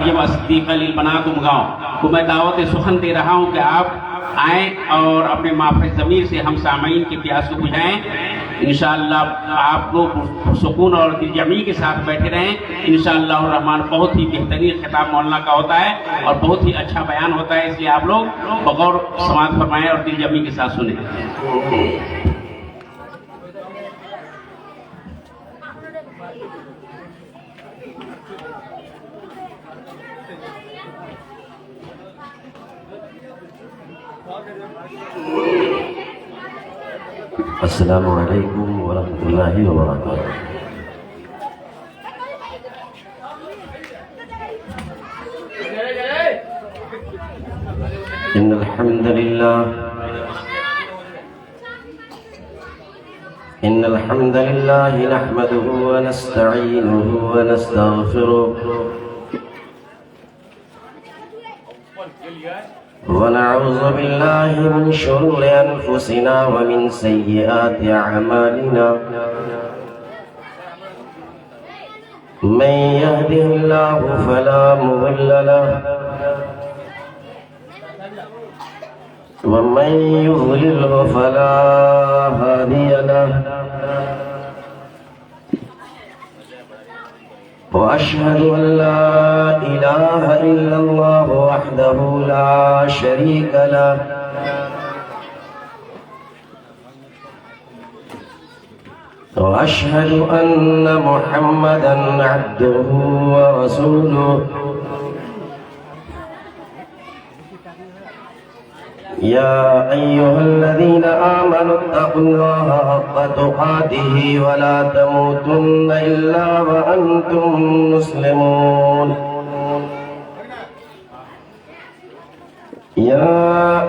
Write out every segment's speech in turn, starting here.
یہ صدیقہ للبناتم گاؤں کو میں دعوت سخن دے رہا ہوں کہ آپ آئیں اور اپنے مافرج ضمیر سے ہم سامعین کی پیاس کو بجھائیں. انشاءاللہ آپ لوگ سکون اور دل جمعی کے ساتھ بیٹھے رہیں. انشاءاللہ الرحمن بہت ہی بہترین خطاب مولانا کا ہوتا ہے اور بہت ہی اچھا بیان ہوتا ہے، اس لیے آپ لوگ بغور سماعت فرمائیں اور دل جمعی کے ساتھ سنیں. السلام علیکم ورحمۃ اللہ وبرکاتہ. ان الحمد للہ نحمده ونستعینه ونستغفره ونعوذ بالله من شرور أنفسنا ومن سيئات أعمالنا. من يهده الله فلا مضل له ومن يضلله فلا هادي له. وأشهد أن لا إله إلا الله وحده لا شريك له وأشهد أن محمدًا عبده ورسوله. يا أيها الذين آمنوا اتقوا الله حق تقاته ولا تموتن إلا وأنتم مسلمون. يا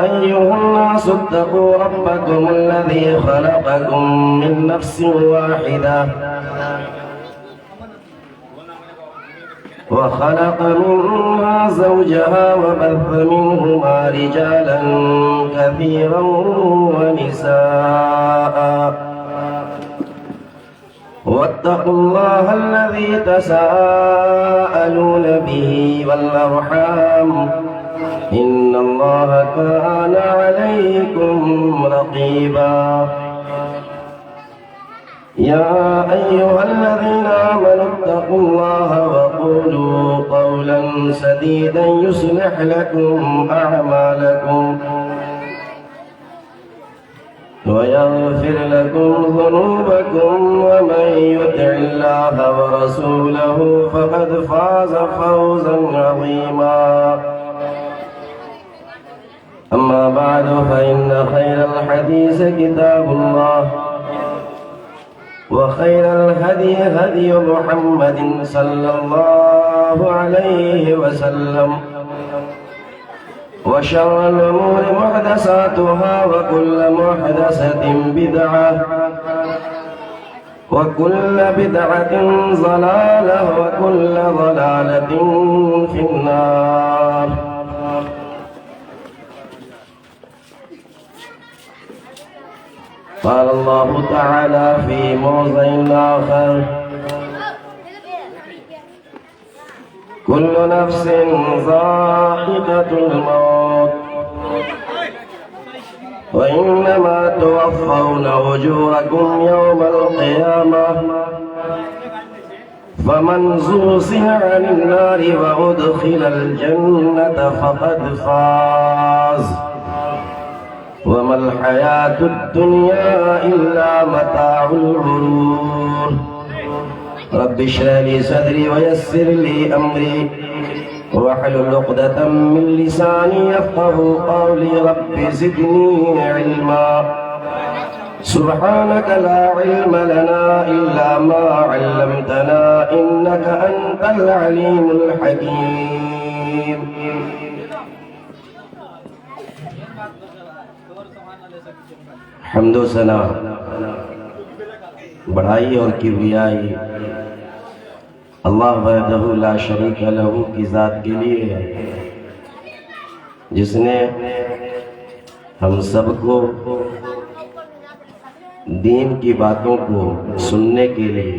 أيها الناس اتقوا ربكم الذي خلقكم من نفس واحدة وخلق منها زوجها وبث منهما رجالا كثيرا ونساء. واتقوا الله الذي تساءلون به والأرحام إن الله كان عليكم رقيبا. يا أيها الذين آمنوا اتقوا الله وقولوا قولا سديدا يصلح لكم أعمالكم ويغفر لكم ذنوبكم ومن يطع الله ورسوله فقد فاز فوزا عظيما. أما بعد فإن خير الحديث كتاب الله وخير الهدي هدي محمد صلى الله عليه وسلم وشر الأمور محدثاتها وكل محدثة بدعة وكل بدعة ضلالة وكل ضلالة في النار. قال الله تعالى في موضع آخر كل نفس ذائقة الموت وإنما توفون أجوركم يوم القيامة فمن زحزح عن النار وأدخل الجنة فقد فاز وما الحياة الدنيا إلا متاع الغرور. رب اشرح لي صدري ويسر لي أمري واحلل عقدة من لساني يفقهوا قولي. رب زدني علما. سبحانك لا علم لنا إلا ما علمتنا إنك أنت العليم الحكيم. حمد و ثنا بڑائی اور کبریائی اللہ وحدہ لا شریک لہ کی ذات کے لیے ہے، جس نے ہم سب کو دین کی باتوں کو سننے کے لیے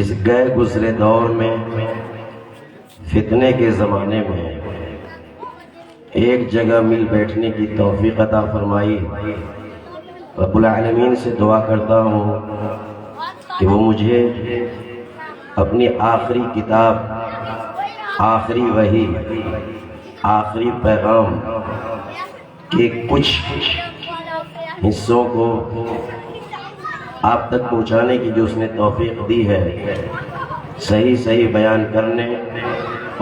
اس گئے گزرے دور میں فتنے کے زمانے میں ایک جگہ مل بیٹھنے کی توفیق عطا فرمائی. رب العالمین سے دعا کرتا ہوں کہ وہ مجھے اپنی آخری کتاب، آخری وحی، آخری پیغام کے کچھ حصوں کو آپ تک پہنچانے کی جو اس نے توفیق دی ہے، صحیح صحیح بیان کرنے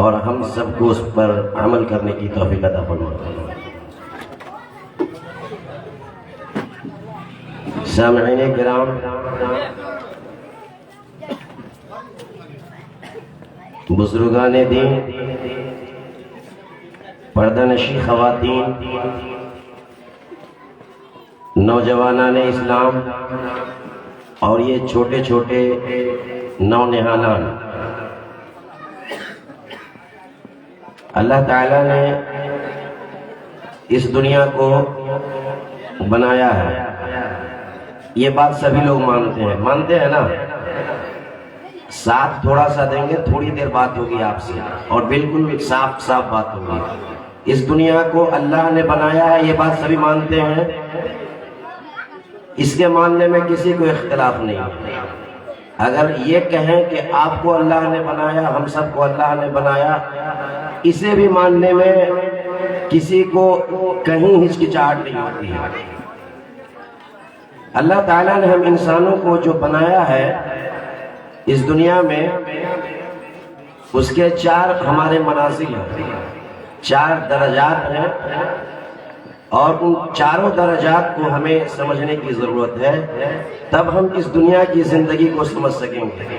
اور ہم سب کو اس پر عمل کرنے کی توفیق عطا فرمائے. سامعین کرام، بزرگان دین، پردہ نشین خواتین، نوجوانان اسلام اور یہ چھوٹے چھوٹے نونہالان، اللہ تعالیٰ نے اس دنیا کو بنایا ہے. یہ بات سبھی لوگ مانتے ہیں نا. ساتھ تھوڑا سا دیں گے، تھوڑی دیر بات ہوگی آپ سے اور بالکل صاف صاف بات ہوگی. اس دنیا کو اللہ نے بنایا ہے، یہ بات سبھی مانتے ہیں. اس کے ماننے میں کسی کو اختلاف نہیں. اگر یہ کہیں کہ آپ کو اللہ نے بنایا، ہم سب کو اللہ نے بنایا، اسے بھی ماننے میں کسی کو کہیں ہچکچاہٹ نہیں ہوتی ہے. اللہ تعالیٰ نے ہم انسانوں کو جو بنایا ہے اس دنیا میں، اس کے 4 ہمارے منازل ہیں، 4 درجات ہیں، اور ان چاروں درجات کو ہمیں سمجھنے کی ضرورت ہے، تب ہم اس دنیا کی زندگی کو سمجھ سکیں گے.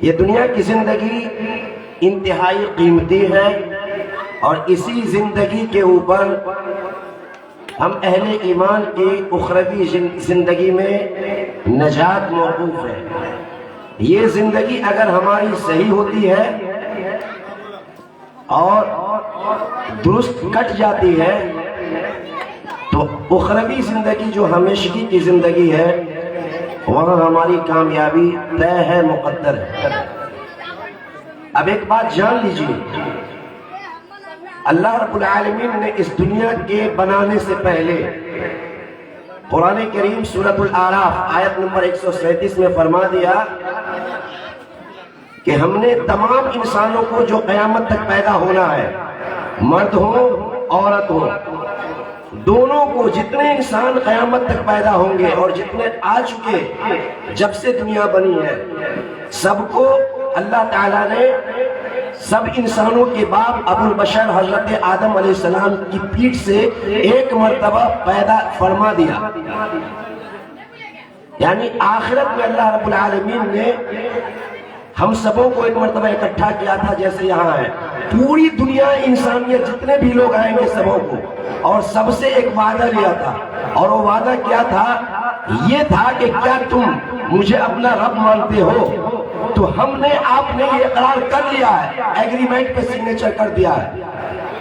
یہ دنیا کی زندگی انتہائی قیمتی ہے، اور اسی زندگی کے اوپر ہم اہل ایمان کی اخروی زندگی میں نجات موقوف ہے. یہ زندگی اگر ہماری صحیح ہوتی ہے اور درست کٹ جاتی ہے تو اخروی زندگی جو ہمیشگی کی زندگی ہے وہاں ہماری کامیابی طے ہے، مقدر ہے. اب ایک بات جان لیجیے، اللہ رب العالمین نے اس دنیا کے بنانے سے پہلے قرآن کریم سورۃ الاعراف آیت نمبر 137 میں فرما دیا کہ ہم نے تمام انسانوں کو جو قیامت تک پیدا ہونا ہے، مرد ہو عورت ہو، دونوں کو، جتنے انسان قیامت تک پیدا ہوں گے اور جتنے آ چکے جب سے دنیا بنی ہے، سب کو اللہ تعالیٰ نے سب انسانوں کے باپ ابو البشر حضرت آدم علیہ السلام کی پیٹھ سے ایک مرتبہ پیدا فرما دیا. یعنی آخرت میں اللہ رب العالمین نے ہم سبوں کو ایک مرتبہ اکٹھا کیا تھا، جیسے یہاں ہے پوری دنیا انسانیت جتنے بھی لوگ آئیں گے سبوں کو، اور سب سے ایک وعدہ لیا تھا. اور وہ وعدہ کیا تھا؟ یہ تھا کہ کیا تم مجھے اپنا رب مانتے ہو؟ تو ہم نے، آپ نے یہ اقرار کر لیا ہے، ایگریمنٹ پہ سگنیچر کر دیا ہے.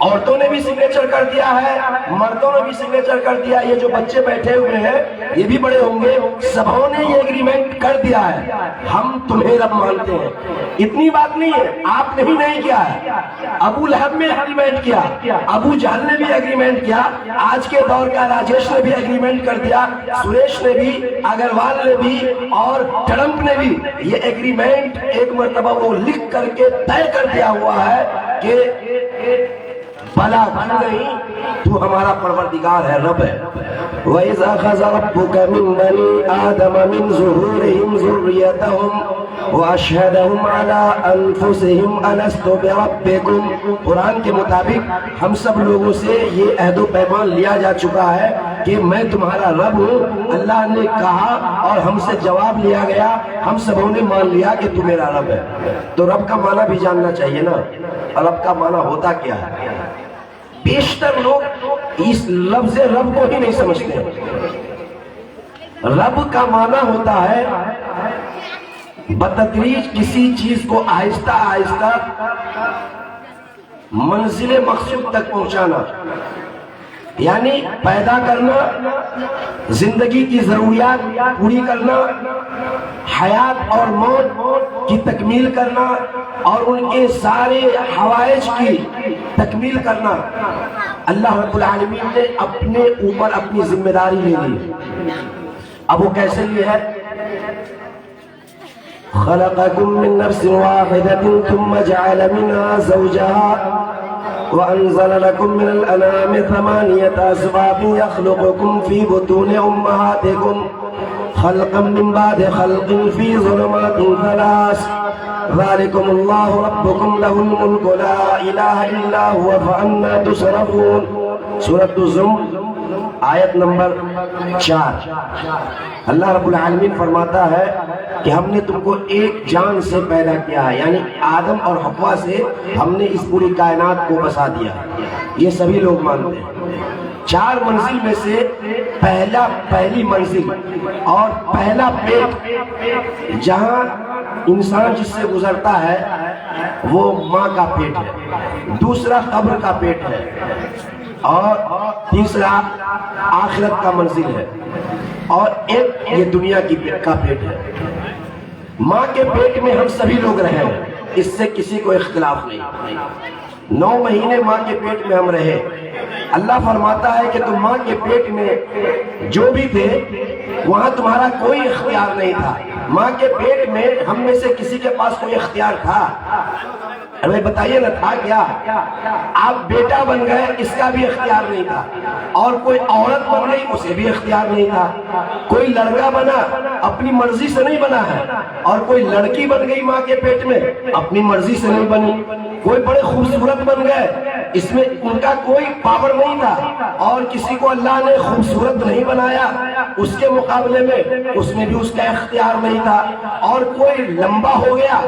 عورتوں نے بھی سگنیچر کر دیا ہے، مردوں نے بھی سگنیچر کر دیا. یہ جو بچے بیٹھے ہوئے ہیں یہ بھی بڑے ہوں گے، سبوں نے یہ ایگریمنٹ کر دیا ہے، ہم تمہیں رب مانتے ہیں. اتنی بات نہیں ہے، آپ نے ہی نہیں کیا ہے، ابو لہب نے ایگریمنٹ کیا، ابو جہل نے بھی ایگریمنٹ کیا، آج کے دور کا راجیش نے بھی ایگریمنٹ کر دیا، سریش نے بھی، اگروال نے بھی، اور ٹرمپ نے بھی. یہ ایگریمنٹ ایک مرتبہ وہ لکھ کر کے طے کر دیا ہوا ہے کہ بلا نہیں، تو ہمارا پروردگار ہے، رب ہے. وَإِذْ أَخَذَ رَبُّكَ مِنْ بَنِي آدَمَ مِنْ ظُهُورِهِمْ ذُرِّيَّتَهُمْ وَأَشْهَدَهُمْ عَلَىٰ أَنفُسِهِمْ أَلَسْتُ بِرَبِّكُمْ. قرآن کے مطابق ہم سب لوگوں سے یہ عہد و پیمان لیا جا چکا ہے کہ میں تمہارا رب ہوں. اللہ نے کہا اور ہم سے جواب لیا گیا، ہم سبوں نے مان لیا کہ تو میرا رب ہے. تو رب کا معنی بھی جاننا چاہیے نا، رب کا معنی ہوتا کیا ہے؟ بیشتر لوگ اس لفظ رب کو ہی نہیں سمجھتے. رب کا معنی ہوتا ہے بتدریج کسی چیز کو آہستہ آہستہ منزل مقصود تک پہنچانا. یعنی پیدا کرنا، زندگی کی ضروریات پوری کرنا، حیات اور موت کی تکمیل کرنا اور ان کے سارے حوائج کی تکمیل کرنا اللہ رب العالمین نے اپنے اوپر اپنی ذمہ داری لے لی۔ اب وہ کیسے لی ہے؟ خلقکم من نفس واحدۃ ثم جعل منها زوجها وانزل لكم من الانعام ثمانية ازواج يخلقكم في بطون امهاتكم خلقا من بعد خلق في ظلمات ثلاث ذلكم الله ربكم له الملك لا اله الا هو فأنا تصرفون۔ سورۃ الزمر آیت نمبر 4۔ اللہ رب العالمین فرماتا ہے کہ ہم نے تم کو ایک جان سے پیدا کیا ہے، یعنی آدم اور حوا سے ہم نے اس پوری کائنات کو بسا دیا۔ یہ سبھی لوگ مانتے ہیں۔ 4 منزل میں سے پہلی منزل اور پہلا پیٹ جہاں انسان جس سے گزرتا ہے وہ ماں کا پیٹ ہے، دوسرا قبر کا پیٹ ہے اور تیسرا آخرت کا منزل ہے اور ایک یہ دنیا کا پیٹ ہے۔ ماں کے پیٹ میں ہم سبھی لوگ رہے ہیں، اس سے کسی کو اختلاف نہیں۔ 9 مہینے ماں کے پیٹ میں ہم رہے۔ اللہ فرماتا ہے کہ تم ماں کے پیٹ میں جو بھی تھے وہاں تمہارا کوئی اختیار نہیں تھا۔ ماں کے پیٹ میں ہم میں سے کسی کے پاس کوئی اختیار تھا؟ ہمیں بتائیے نہ، تھا کیا؟ آپ بیٹا بن گئے، اس کا بھی اختیار نہیں تھا، اور کوئی عورت بن گئی اسے بھی اختیار نہیں تھا۔ کوئی لڑکا بنا اپنی مرضی سے نہیں بنا ہے، اور کوئی لڑکی بن گئی ماں کے پیٹ میں اپنی مرضی سے نہیں بنی۔ کوئی بڑے خوبصورت بن گئے، اس میں ان کا کوئی پاور نہیں تھا، اور کسی کو اللہ نے خوبصورت نہیں بنایا اس کے مقابلے میں اس میں بھی اس کا اختیار نہیں تھا۔ اور کوئی لمبا ہو گیا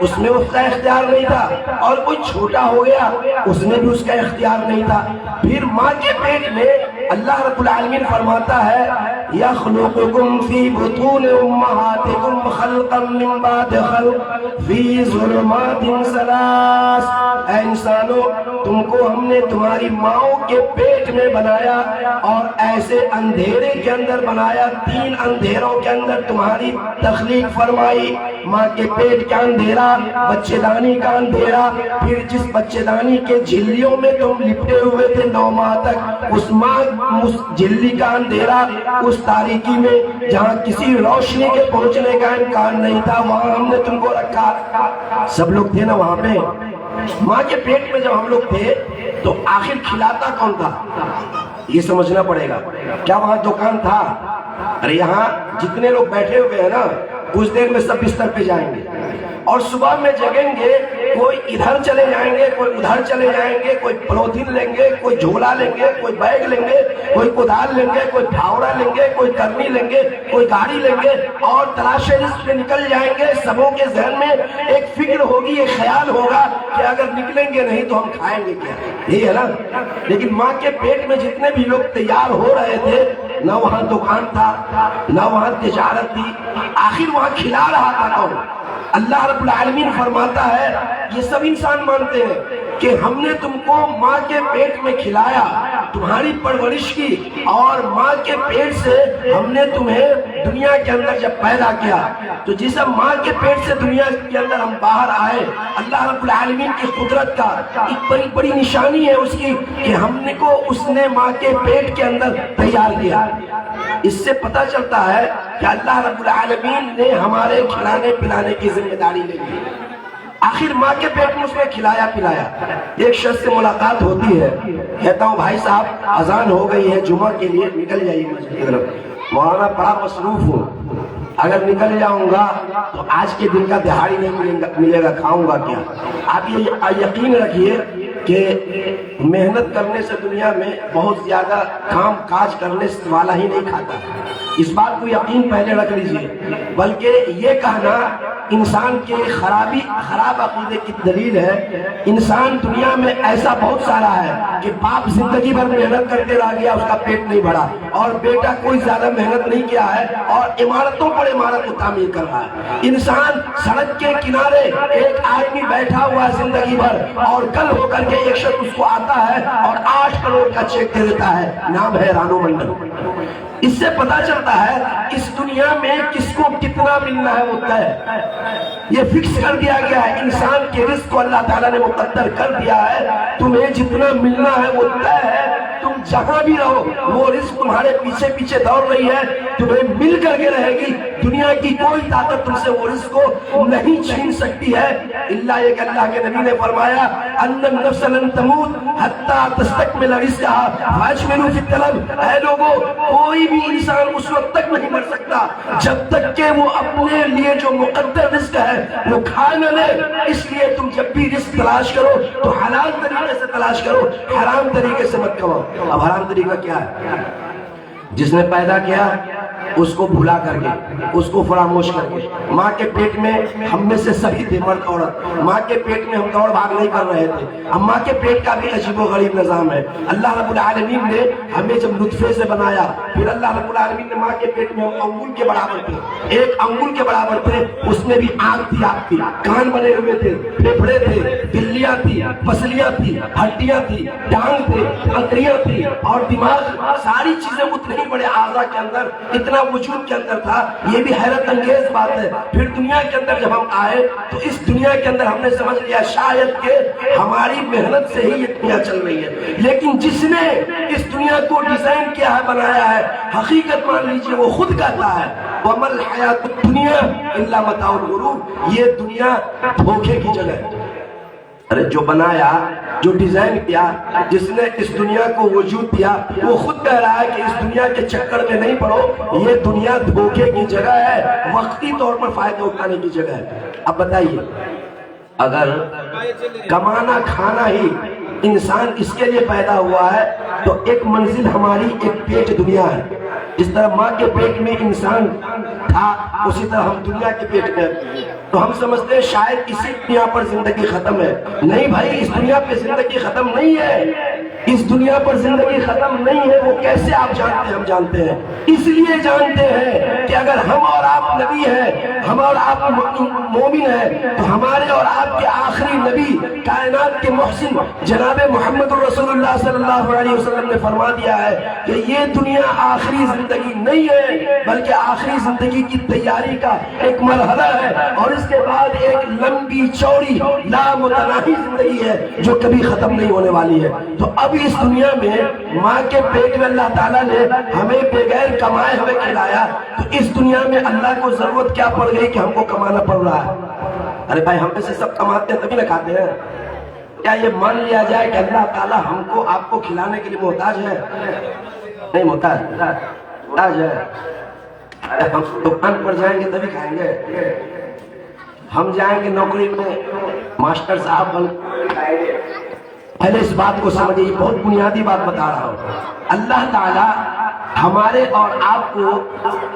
اس میں اس کا اختیار نہیں تھا، اور کوئی چھوٹا ہو گیا اس میں بھی اس کا اختیار نہیں تھا۔ پھر ماں کے پیٹ میں اللہ رب العالمین فرماتا ہے یخلقکم فی بطون امہاتکم خلقا من بعد خلق فی ظلمات ثلاث۔ اے انسانو، تم کو ہم نے تمہاری ماؤں کے پیٹ میں بنایا اور ایسے اندھیرے کے اندر بنایا، 3 اندھیروں کے اندر تمہاری تخلیق فرمائی۔ ماں کے پیٹ کا اندھیرا، بچے دانی کا اندھیرا، پھر جس بچے دانی کے جھلیوں میں تم لپٹے ہوئے تھے 9 ماہ تک، اس جھلی کا اندھیرا، اس تاریکی میں جہاں کسی روشنی کے پہنچنے کا امکان نہیں تھا وہاں ہم نے تم کو رکھا۔ سب لوگ تھے نا وہاں پہ؟ ماں کے پیٹ میں جب ہم لوگ تھے تو آخر کھلاتا کون تھا؟ یہ سمجھنا پڑے گا۔ کیا وہاں دکان تھا؟ ارے یہاں جتنے لوگ بیٹھے ہوئے ہیں نا، کچھ دیر میں سب بستر پہ جائیں گے اور صبح میں جگیں گے، کوئی ادھر چلے جائیں گے، کوئی ادھر چلے جائیں گے، کوئی پروتھین لیں گے، کوئی جھولا لیں گے، کوئی بیگ لیں گے، کوئی کدال لیں گے، کوئی پھاوڑا لیں گے، کوئی کرنی لیں گے، کوئی گاڑی لیں گے اور تلاشے رزق پہ نکل جائیں گے۔ سبوں کے ذہن میں ایک فکر ہوگی، ایک خیال ہوگا کہ اگر نکلیں گے نہیں تو ہم کھائیں گے کیا؟ یہی ہے نا۔ لیکن ماں کے پیٹ میں جتنے بھی لوگ تیار ہو رہے تھے، نہ وہاں دکان تھا، نہ وہاں تجارت تھی، آخر وہاں کھلا رہا تھا کون؟ اللہ رب العالمین فرماتا ہے، یہ سب انسان مانتے ہیں کہ ہم نے تم کو ماں کے پیٹ میں کھلایا، تمہاری پرورش کی، اور ماں کے پیٹ سے ہم نے تمہیں دنیا کے اندر جب پیدا کیا تو جس ماں کے پیٹ سے دنیا کے اندر ہم باہر آئے، اللہ رب العالمین کی قدرت کا ایک بڑی بڑی نشانی ہے اس کی کہ ہم نے کو اس نے ماں کے پیٹ کے اندر تیار کیا۔ اس سے پتہ چلتا ہے کہ اللہ رب العالمین نے ہمارے کھلانے پلانے کی ذمہ داری لے لی۔ آخر ماں کے پیٹ میں اس نے کھلایا پلایا۔ ایک شخص سے ملاقات ہوتی ہے، کہتا ہوں بھائی صاحب اذان ہو گئی ہے جمعہ کے لیے، نکل جائیے مسجد کی طرف، مولانا بڑا مصروف ہوں، اگر نکل جاؤں گا تو آج کے دن کا دہاڑی نہیں ملے گا، کھاؤں گا کیا؟ آپ یہ یقین رکھیے کہ محنت کرنے سے دنیا میں بہت زیادہ کام کاج کرنے والا ہی نہیں کھاتا، اس بات کو یقین پہلے رکھ لیجئے۔ بلکہ یہ کہنا انسان کے خراب عقیدے کی دلیل ہے۔ انسان دنیا میں ایسا بہت سارا ہے کہ باپ زندگی بھر محنت کرتے رہ گیا، اس کا پیٹ نہیں بڑھا، اور بیٹا کوئی زیادہ محنت نہیں کیا ہے اور عمارتوں پر عمارت کو تعمیر کر رہا ہے۔ انسان سڑک کے کنارے ایک آدمی بیٹھا ہوا ہے زندگی بھر، اور کل ہو کر کے کے ایک شخص اس کو آتا ہے اور 8 کروڑ کا چیک دے دیتا ہے، نام ہے رانو منڈل۔ اس سے پتا چلتا ہے اس دنیا میں کس کو کتنا ملنا ہے وہ طے ہے، یہ فکس کر دیا گیا ہے۔ انسان کے رزق کو اللہ تعالیٰ نے مقدر کر دیا ہے، تمہیں جتنا ملنا ہے وہ طے ہے۔ تم جہاں بھی رہو وہ رزق تمہارے پیچھے پیچھے دوڑ رہی ہے، تمہیں مل کر کے رہے گی۔ دنیا کی کوئی طاقت تم سے وہ رزق کو نہیں چھین سکتی ہے، الا یہ کہ اللہ کے نبی نے فرمایا ان النفس لن تموت حتی تستکمل رزقها فاجملوا فی الطلب۔ اے لوگوں، کوئی بھی انسان اس وقت تک نہیں مر سکتا جب تک کہ وہ اپنے لیے جو مقدر رزق ہے وہ کھا نہ لے۔ اس لیے تم جب بھی رزق تلاش کرو تو حلال طریقے سے تلاش کرو، حرام طریقے سے مت کرو۔ اب حرام طریقہ کیا ہے؟ جس نے پیدا کیا اس کو بھلا کر کے، اس کو فراموش کر کے۔ ماں کے پیٹ میں ہم میں سے سبھی تھے مرد عورت، ماں کے پیٹ میں ہم دوڑ بھاگ نہیں کر رہے تھے۔ اب ماں کے پیٹ کا بھی عجیب و غریب نظام ہے۔ اللہ رب العالمین نے ہمیں جب نطفے سے بنایا، پھر اللہ رب العالمین نے ماں کے پیٹ میں ہم انگل کے برابر تھے، ایک انگل کے برابر تھے، اس میں بھی آنکھ تھی، آپ کی کان بنے ہوئے تھے، پھیپھڑے تھے، بلیاں تھی، پسلیاں تھی، ہڈیاں تھی، ٹانگ تھے، انتڑیاں تھی اور دماغ، ساری چیزیں اتنے ہی بڑے اعضاء کے اندر، اتنا وجود کے اندر تھا۔ یہ بھی حیرت انگیز بات ہے۔ پھر دنیا کے اندر جب ہم آئے تو اس دنیا کے اندر ہم نے سمجھ لیا شاید کہ ہماری محنت سے ہی یہ دنیا چل رہی ہے، لیکن جس نے اس دنیا کو ڈیزائن کیا ہے، بنایا ہے، حقیقت مان لیجئے وہ خود کہتا ہے وَمَا الْحَيَاةُ الدُّنْيَا إِلَّا مَتَاعُ الْغُرُورِ، یہ دنیا دھوکے کی جگہ ہے۔ ارے جو بنایا، جو ڈیزائن کیا، جس نے اس دنیا کو وجود دیا، وہ خود کہہ رہا ہے کہ اس دنیا کے چکر میں نہیں پڑو، یہ دنیا دھوکے کی جگہ ہے، وقتی طور پر فائدہ اٹھانے کی جگہ ہے۔ اب بتائیے، اگر کمانا کھانا ہی انسان اس کے لیے پیدا ہوا ہے تو ایک منزل ہماری ایک پیٹ دنیا ہے۔ جس طرح ماں کے پیٹ میں انسان تھا اسی طرح ہم دنیا کے پیٹ میں، تو ہم سمجھتے ہیں شاید اسی دنیا پر زندگی ختم ہے۔ نہیں بھائی، اس دنیا پہ زندگی ختم نہیں ہے، اس دنیا پر زندگی ختم نہیں ہے۔ وہ کیسے آپ جانتے ہیں؟ ہم جانتے ہیں، اس لیے جانتے ہیں کہ اگر ہم اور آپ نبی ہیں، ہم اور آپ مومن ہیں، تو ہمارے اور آپ کے آخری نبی، کائنات کے محسن جناب محمد رسول اللہ صلی اللہ علیہ وسلم نے فرما دیا ہے کہ یہ دنیا آخری زندگی نہیں ہے، بلکہ آخری زندگی کی تیاری کا ایک مرحلہ ہے، اور اس کے بعد ایک لمبی چوڑی لامتناہی زندگی ہے جو کبھی ختم نہیں ہونے والی ہے۔ تو اب اس دنیا میں ماں کے پیٹ میں اللہ تعالیٰ نے ہمیں بغیر کمائے ہوئے کھلایا، تو اس دنیا میں اللہ کو ضرورت کیا پڑ گئی کہ ہم کو کمانا پڑ رہا ہے؟ ارے بھائی، ہم میں سے سب کماتے ہیں تبھی نہ کھاتے ہیں۔ کیا یہ مان لیا جائے کہ اللہ تعالیٰ ہم کو آپ کو کھلانے کے لیے محتاج ہے؟ نہیں محتاج، محتاج ہے۔ ہم دکان پر جائیں گے تبھی کھائیں گے، ہم جائیں گے نوکری میں ماسٹر صاحب بن کھائیں گے۔ پہلے اس بات کو سمجھیں، یہ بہت بنیادی بات بتا رہا ہوں۔ اللہ تعالیٰ ہمارے اور آپ کو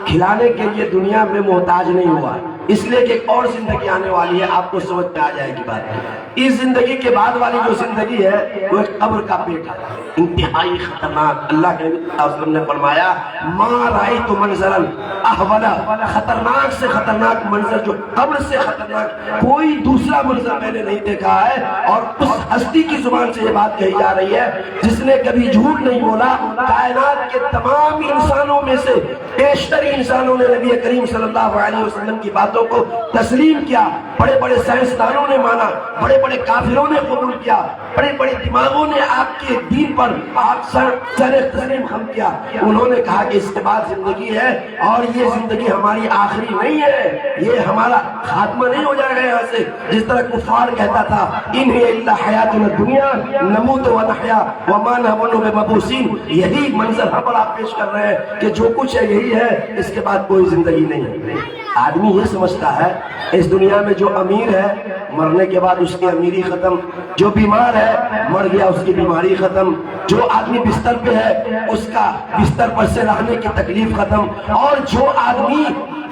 کھلانے کے لیے دنیا میں محتاج نہیں ہوا، اس لیے کہ ایک اور زندگی آنے والی ہے، آپ کو سمجھ میں آ جائے گی بات۔ اس زندگی کے بعد والی جو زندگی ہے وہ ایک قبر کا پیٹ ہے، انتہائی خطرناک۔ اللہ کے نبی صلی اللہ علیہ وسلم نے فرمایا ما رأیت منظرا احولا، خطرناک سے خطرناک منظر، جو قبر سے خطرناک کوئی دوسرا منظر میں نے نہیں دیکھا ہے۔ اور اس ہستی کی زبان سے یہ بات کہی جا رہی ہے جس نے کبھی جھوٹ نہیں بولا، کائنات کے تمام انسانوں میں سے بیشتر انسانوں نے نبی کریم صلی اللہ علیہ وسلم کی باتوں کو تسلیم کیا۔ بڑے بڑے سائنسدانوں نے مانا، بڑے بڑے کافروں نے قبول کیا، بڑے بڑے دماغوں نے آپ کے دین پر آپ سر تسلیم خم کیا۔ انہوں نے کہا کہ اس کے بعد زندگی ہے، اور یہ زندگی ہماری آخری نہیں ہے، یہ ہمارا خاتمہ نہیں ہو جائے گا یہاں سے۔ جس طرح کفار کہتا تھا ان ہی الا حیاتنا الدنیا نموت و نحیا وما نحن بمبعوثین، یہی منظر ہم پر آپ پیش کر رہے ہیں کہ جو کچھ ہے یہی ہے، اس کے بعد کوئی زندگی نہیں ہے۔ آدمی یہ سمجھتا ہے اس دنیا میں جو امیر ہے مرنے کے بعد اس کی امیری ختم، جو بیمار ہے مر گیا اس کی بیماری ختم، جو آدمی بستر پہ ہے اس کا بستر پر سے رہنے کی تکلیف ختم، اور جو آدمی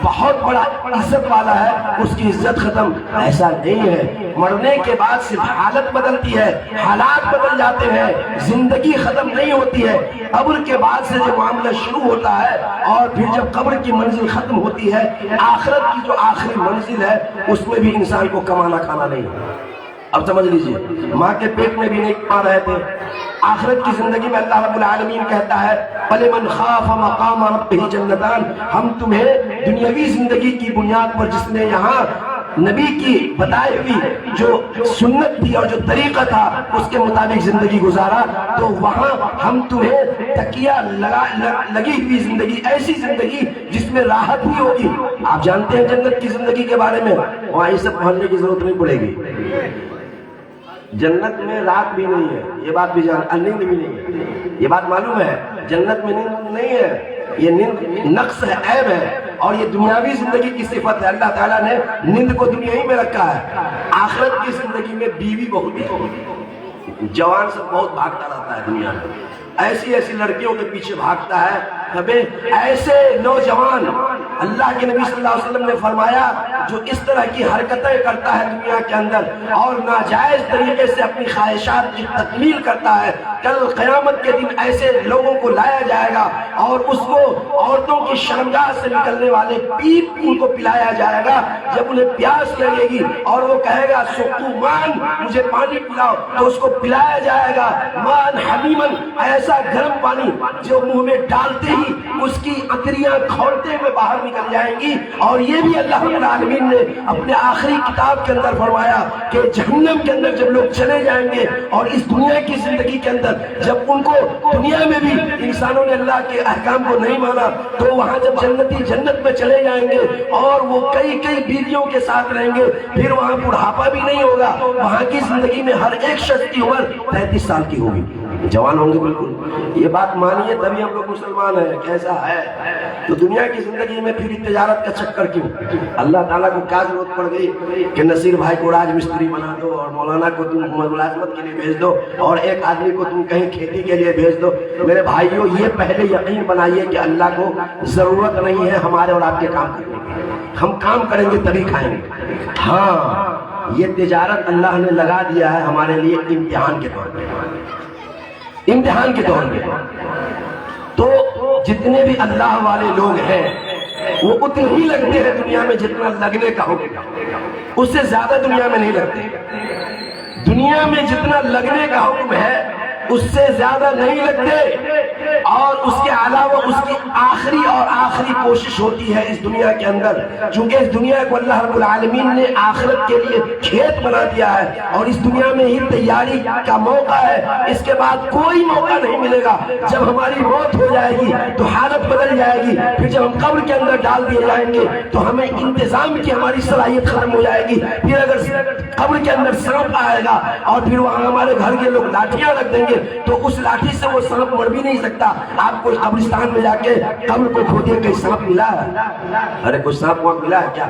بہت بڑا عزت والا ہے اس کی عزت ختم۔ ایسا نہیں ہے، مرنے کے بعد صرف حالت بدلتی ہے، حالات بدل جاتے ہیں، زندگی ختم نہیں ہوتی ہے۔ قبر کے بعد سے جو معاملہ شروع ہوتا ہے، اور پھر جب قبر کی منزل ختم ہوتی ہے، آخرت کی جو آخری منزل ہے اس میں بھی انسان کو کمانا کھانا نہیں ہے۔ اب سمجھ لیجئے، ماں کے پیٹ میں بھی نہیں پا رہے تھے، آخرت کی زندگی میں اللہ رب العالمین کہتا ہے فَلِمَنْ خَافَ مَقَامَ رَبِّهِ جَنَّتَانِ، ہم تمہیں دنیاوی زندگی کی بنیاد پر جس نے یہاں نبی کی بتائی ہوئی جو سنت تھی اور جو طریقہ تھا اس کے مطابق زندگی گزارا، تو وہاں ہم تمہیں تکیہ لگی ہوئی زندگی، ایسی زندگی جس میں راحت بھی ہوگی۔ آپ جانتے ہیں جنت کی زندگی کے بارے میں، وہاں یہ سب پڑھنے کی ضرورت نہیں پڑے گی۔ جنت میں رات بھی نہیں ہے، یہ بات بھی نیند بھی نہیں ہے، یہ بات معلوم ہے۔ جنت میں نیند نہیں ہے، یہ نیند نقص ہے، عیب ہے، اور یہ دنیاوی زندگی کی صفت ہے۔ اللہ تعالیٰ نے نیند کو دنیا ہی میں رکھا ہے۔ آخرت کی زندگی میں بیوی بہت ہے، جوان سب بہت بھاگتا رہتا ہے دنیا میں، ایسی ایسی لڑکیوں کے پیچھے بھاگتا ہے۔ ہمیں ایسے نوجوان، اللہ کے نبی صلی اللہ علیہ وسلم نے فرمایا جو اس طرح کی حرکتیں کرتا ہے دنیا کے اندر اور ناجائز طریقے سے اپنی خواہشات کی تکمیل کرتا ہے، کل قیامت کے دن ایسے لوگوں کو لایا جائے گا اور اس کو عورتوں کی شرمگاہ سے نکلنے والے پیپ ان کو پلایا جائے گا۔ جب انہیں پیاس لگے گی اور وہ کہے گا سقو مان، مجھے پانی پلاؤ، تو اس کو پلایا جائے گا مان حمیمن، ایسا گرم پانی جو منہ میں ڈالتے ہی اس کی عطریاں کھولتے ہوئے باہر نکل جائیں گی۔ اور یہ بھی اللہ رب العالمین نے اپنے آخری کتاب کے اندر فرمایا کہ جہنم کے اندر جب لوگ چلے جائیں گے اور اس دنیا کی زندگی کے اندر جب ان کو دنیا میں بھی انسانوں نے اللہ کے احکام کو نہیں مانا، تو وہاں جب جنتی جنت میں چلے جائیں گے اور وہ کئی بیویوں کے ساتھ رہیں گے، پھر وہاں بڑھاپا بھی نہیں ہوگا، وہاں کی زندگی میں ہر ایک شخص کی عمر 33 سال کی ہوگی، جوان ہوں گے بالکل۔ یہ بات مانیے تبھی ہم لوگ مسلمان ہیں، کیسا ہے؟ تو دنیا کی زندگی میں پھر تجارت کا چکر کیوں؟ اللہ تعالیٰ کو کیا ضرورت پڑ گئی کہ نصیر بھائی کو راج مستری بنا دو اور مولانا کو تم ملازمت کے لیے بھیج دو اور ایک آدمی کو تم کہیں کھیتی کے لیے بھیج دو؟ میرے بھائیوں، یہ پہلے یقین بنائیے کہ اللہ کو ضرورت نہیں ہے ہمارے اور آپ کے کام کرنے کی، ہم کام کریں گے تبھی کھائیں گے۔ ہاں، یہ تجارت اللہ نے لگا دیا ہے ہمارے لیے امتحان کے طور پہ، امتحان کے طور پہ۔ تو جتنے بھی اللہ والے لوگ ہیں وہ اتنے ہی لگتے ہیں دنیا میں جتنا لگنے کا ہوگا، اس سے زیادہ دنیا میں نہیں لگتے۔ دنیا میں جتنا لگنے کا حکم ہے اس سے زیادہ نہیں لگتے، اور اس کے علاوہ اس کی آخری کوشش ہوتی ہے اس دنیا کے اندر، چونکہ اس دنیا کو اللہ رب العالمین نے آخرت کے لیے کھیت بنا دیا ہے اور اس دنیا میں ہی تیاری کا موقع ہے۔ اس کے بعد کوئی موقع نہیں ملے گا۔ جب ہماری موت ہو جائے گی تو حالت بدل جائے گی، پھر جب ہم قبر کے اندر ڈال دیے جائیں گے تو ہمیں انتظام کی ہماری صلاحیت ختم ہو جائے گی۔ پھر اگر قبر کے اندر سانپ آئے گا اور پھر وہاں ہمارے گھر کے لوگ لاٹھیاں رکھ دیں گے تو اس لاٹھی سے وہ سانپ مر بھی نہیں سکتا۔ آپ کوئی قبرستان میں جا کے قبر کو کھودیے، کہیں سانپ ملا ہے؟ ارے کوئی سانپ وہاں ملا ہے کیا؟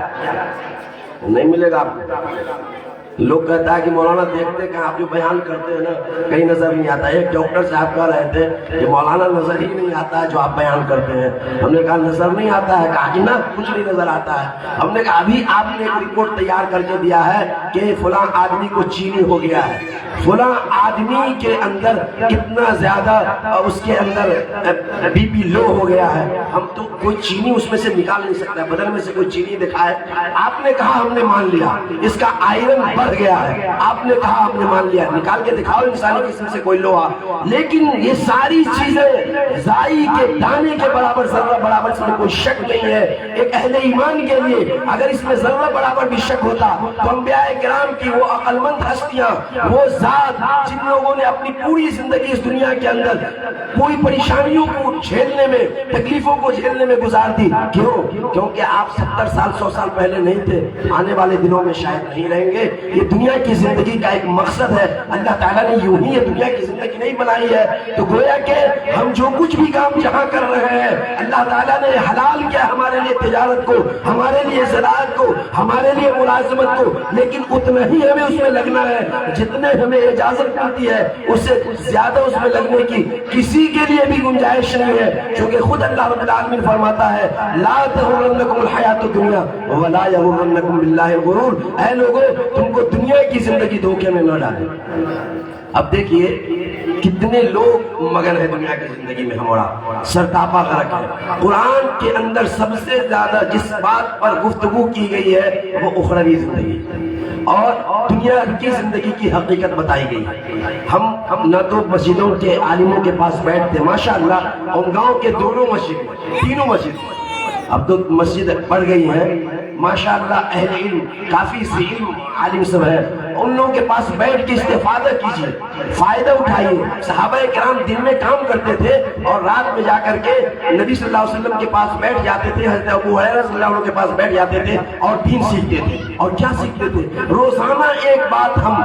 نہیں ملے گا آپ کو۔ لوگ کہتا ہے کہ مولانا دیکھتے کہ آپ جو بیان کرتے ہیں نا کہیں نظر نہیں آتا۔ ایک ڈاکٹر صاحب کہہ رہے تھے کہ مولانا نظر ہی نہیں آتا ہے جو آپ بیان کرتے ہیں۔ ہم نے کہا نظر نہیں آتا ہے؟ کہا کہ نا کچھ نہیں نظر آتا ہے۔ ہم نے کہا ابھی آپ نے ایک رپورٹ تیار کر کے دیا ہے کہ فلاں آدمی کو چینی ہو گیا ہے، فلاں آدمی کے اندر اتنا زیادہ اس کے اندر بی پی لو ہو گیا ہے، ہم تو کوئی چینی اس میں سے نکال نہیں سکتا، بدن میں سے کوئی چینی دکھائے۔ آپ نے کہا ہم نے مان لیا اس کا آئرن بڑھ گیا ہے، آپ نے کہا ہم نے مان لیا، نکال کے دکھاؤ انسانی قسم سے کوئی لوہا۔ لیکن یہ ساری چیزیں زائی کے دانے کے برابر، ذرہ برابر اس میں کوئی شک نہیں ہے۔ ایک اہل ایمان کے لیے اگر اس میں ذرہ برابر بھی شک ہوتا تو انبیاء کرام کی وہ عقل مند ہستیاں، وہ ذات جن لوگوں نے اپنی پوری زندگی اس دنیا کے اندر پوری پریشانیوں کو جھیلنے میں، تکلیفوں کو جھیلنے میں گزار دی، کیوں؟ کیونکہ آپ 70 سال 100 سال پہلے نہیں تھے، آنے والے دنوں میں شاید نہیں رہیں گے۔ یہ دنیا کی زندگی کا ایک مقصد ہے، اللہ تعالیٰ نے یوں ہی یہ دنیا کی زندگی نہیں بنائی ہے۔ تو گویا کہ ہم جو کچھ بھی کام جہاں کر رہے ہیں اللہ تعالیٰ نے حلال کیا ہمارے لیے تجارت کو، ہمارے لیے زراعت کو، ہمارے لیے ملازمت کو، لیکن اتنا ہی ہمیں اس میں لگنا ہے جتنے ہمیں اجازت ملتی ہے، اس سے زیادہ اس میں لگنے کی کسی کے لیے بھی گنجائش نہیں ہے، کیونکہ خود اللہ رب العالمین فرماتا ہے لا تغرنکم الحیات الدنیا ولا یغرنکم باللہ الغرور۔ اے لوگوں، تم کو دنیا کی زندگی دھوکے میں نہ ڈالے۔ اب دیکھیے کتنے لوگ مگن ہیں دنیا کی زندگی میں، ہمارا سرتاپا غرق ہے۔ قرآن کے اندر سب سے زیادہ جس بات پر گفتگو کی گئی ہے وہ اخروی زندگی، اور دنیا کی زندگی کی حقیقت بتائی گئی. ہم نہ تو مسجدوں کے عالموں کے پاس بیٹھتے، ماشاءاللہ ان گاؤں کے دونوں مسجد، تینوں مسجد اب تو مسجد بڑھ گئی ہیں ماشاءاللہ، اہل علم کافی سے علم عالم سب ہے، ان لوگوں کے پاس بیٹھ کے استفادہ کیجیے، فائدہ اٹھائیے. صحابہ کرام دن میں کام کرتے تھے اور رات میں جا کر کے نبی صلی اللہ علیہ وسلم کے پاس بیٹھ جاتے تھے، حضرت ابو ہریرہ رضی اللہ عنہ کے پاس بیٹھ جاتے تھے اور دین سیکھتے تھے. اور کیا سیکھتے تھے؟ روزانہ ایک بات ہم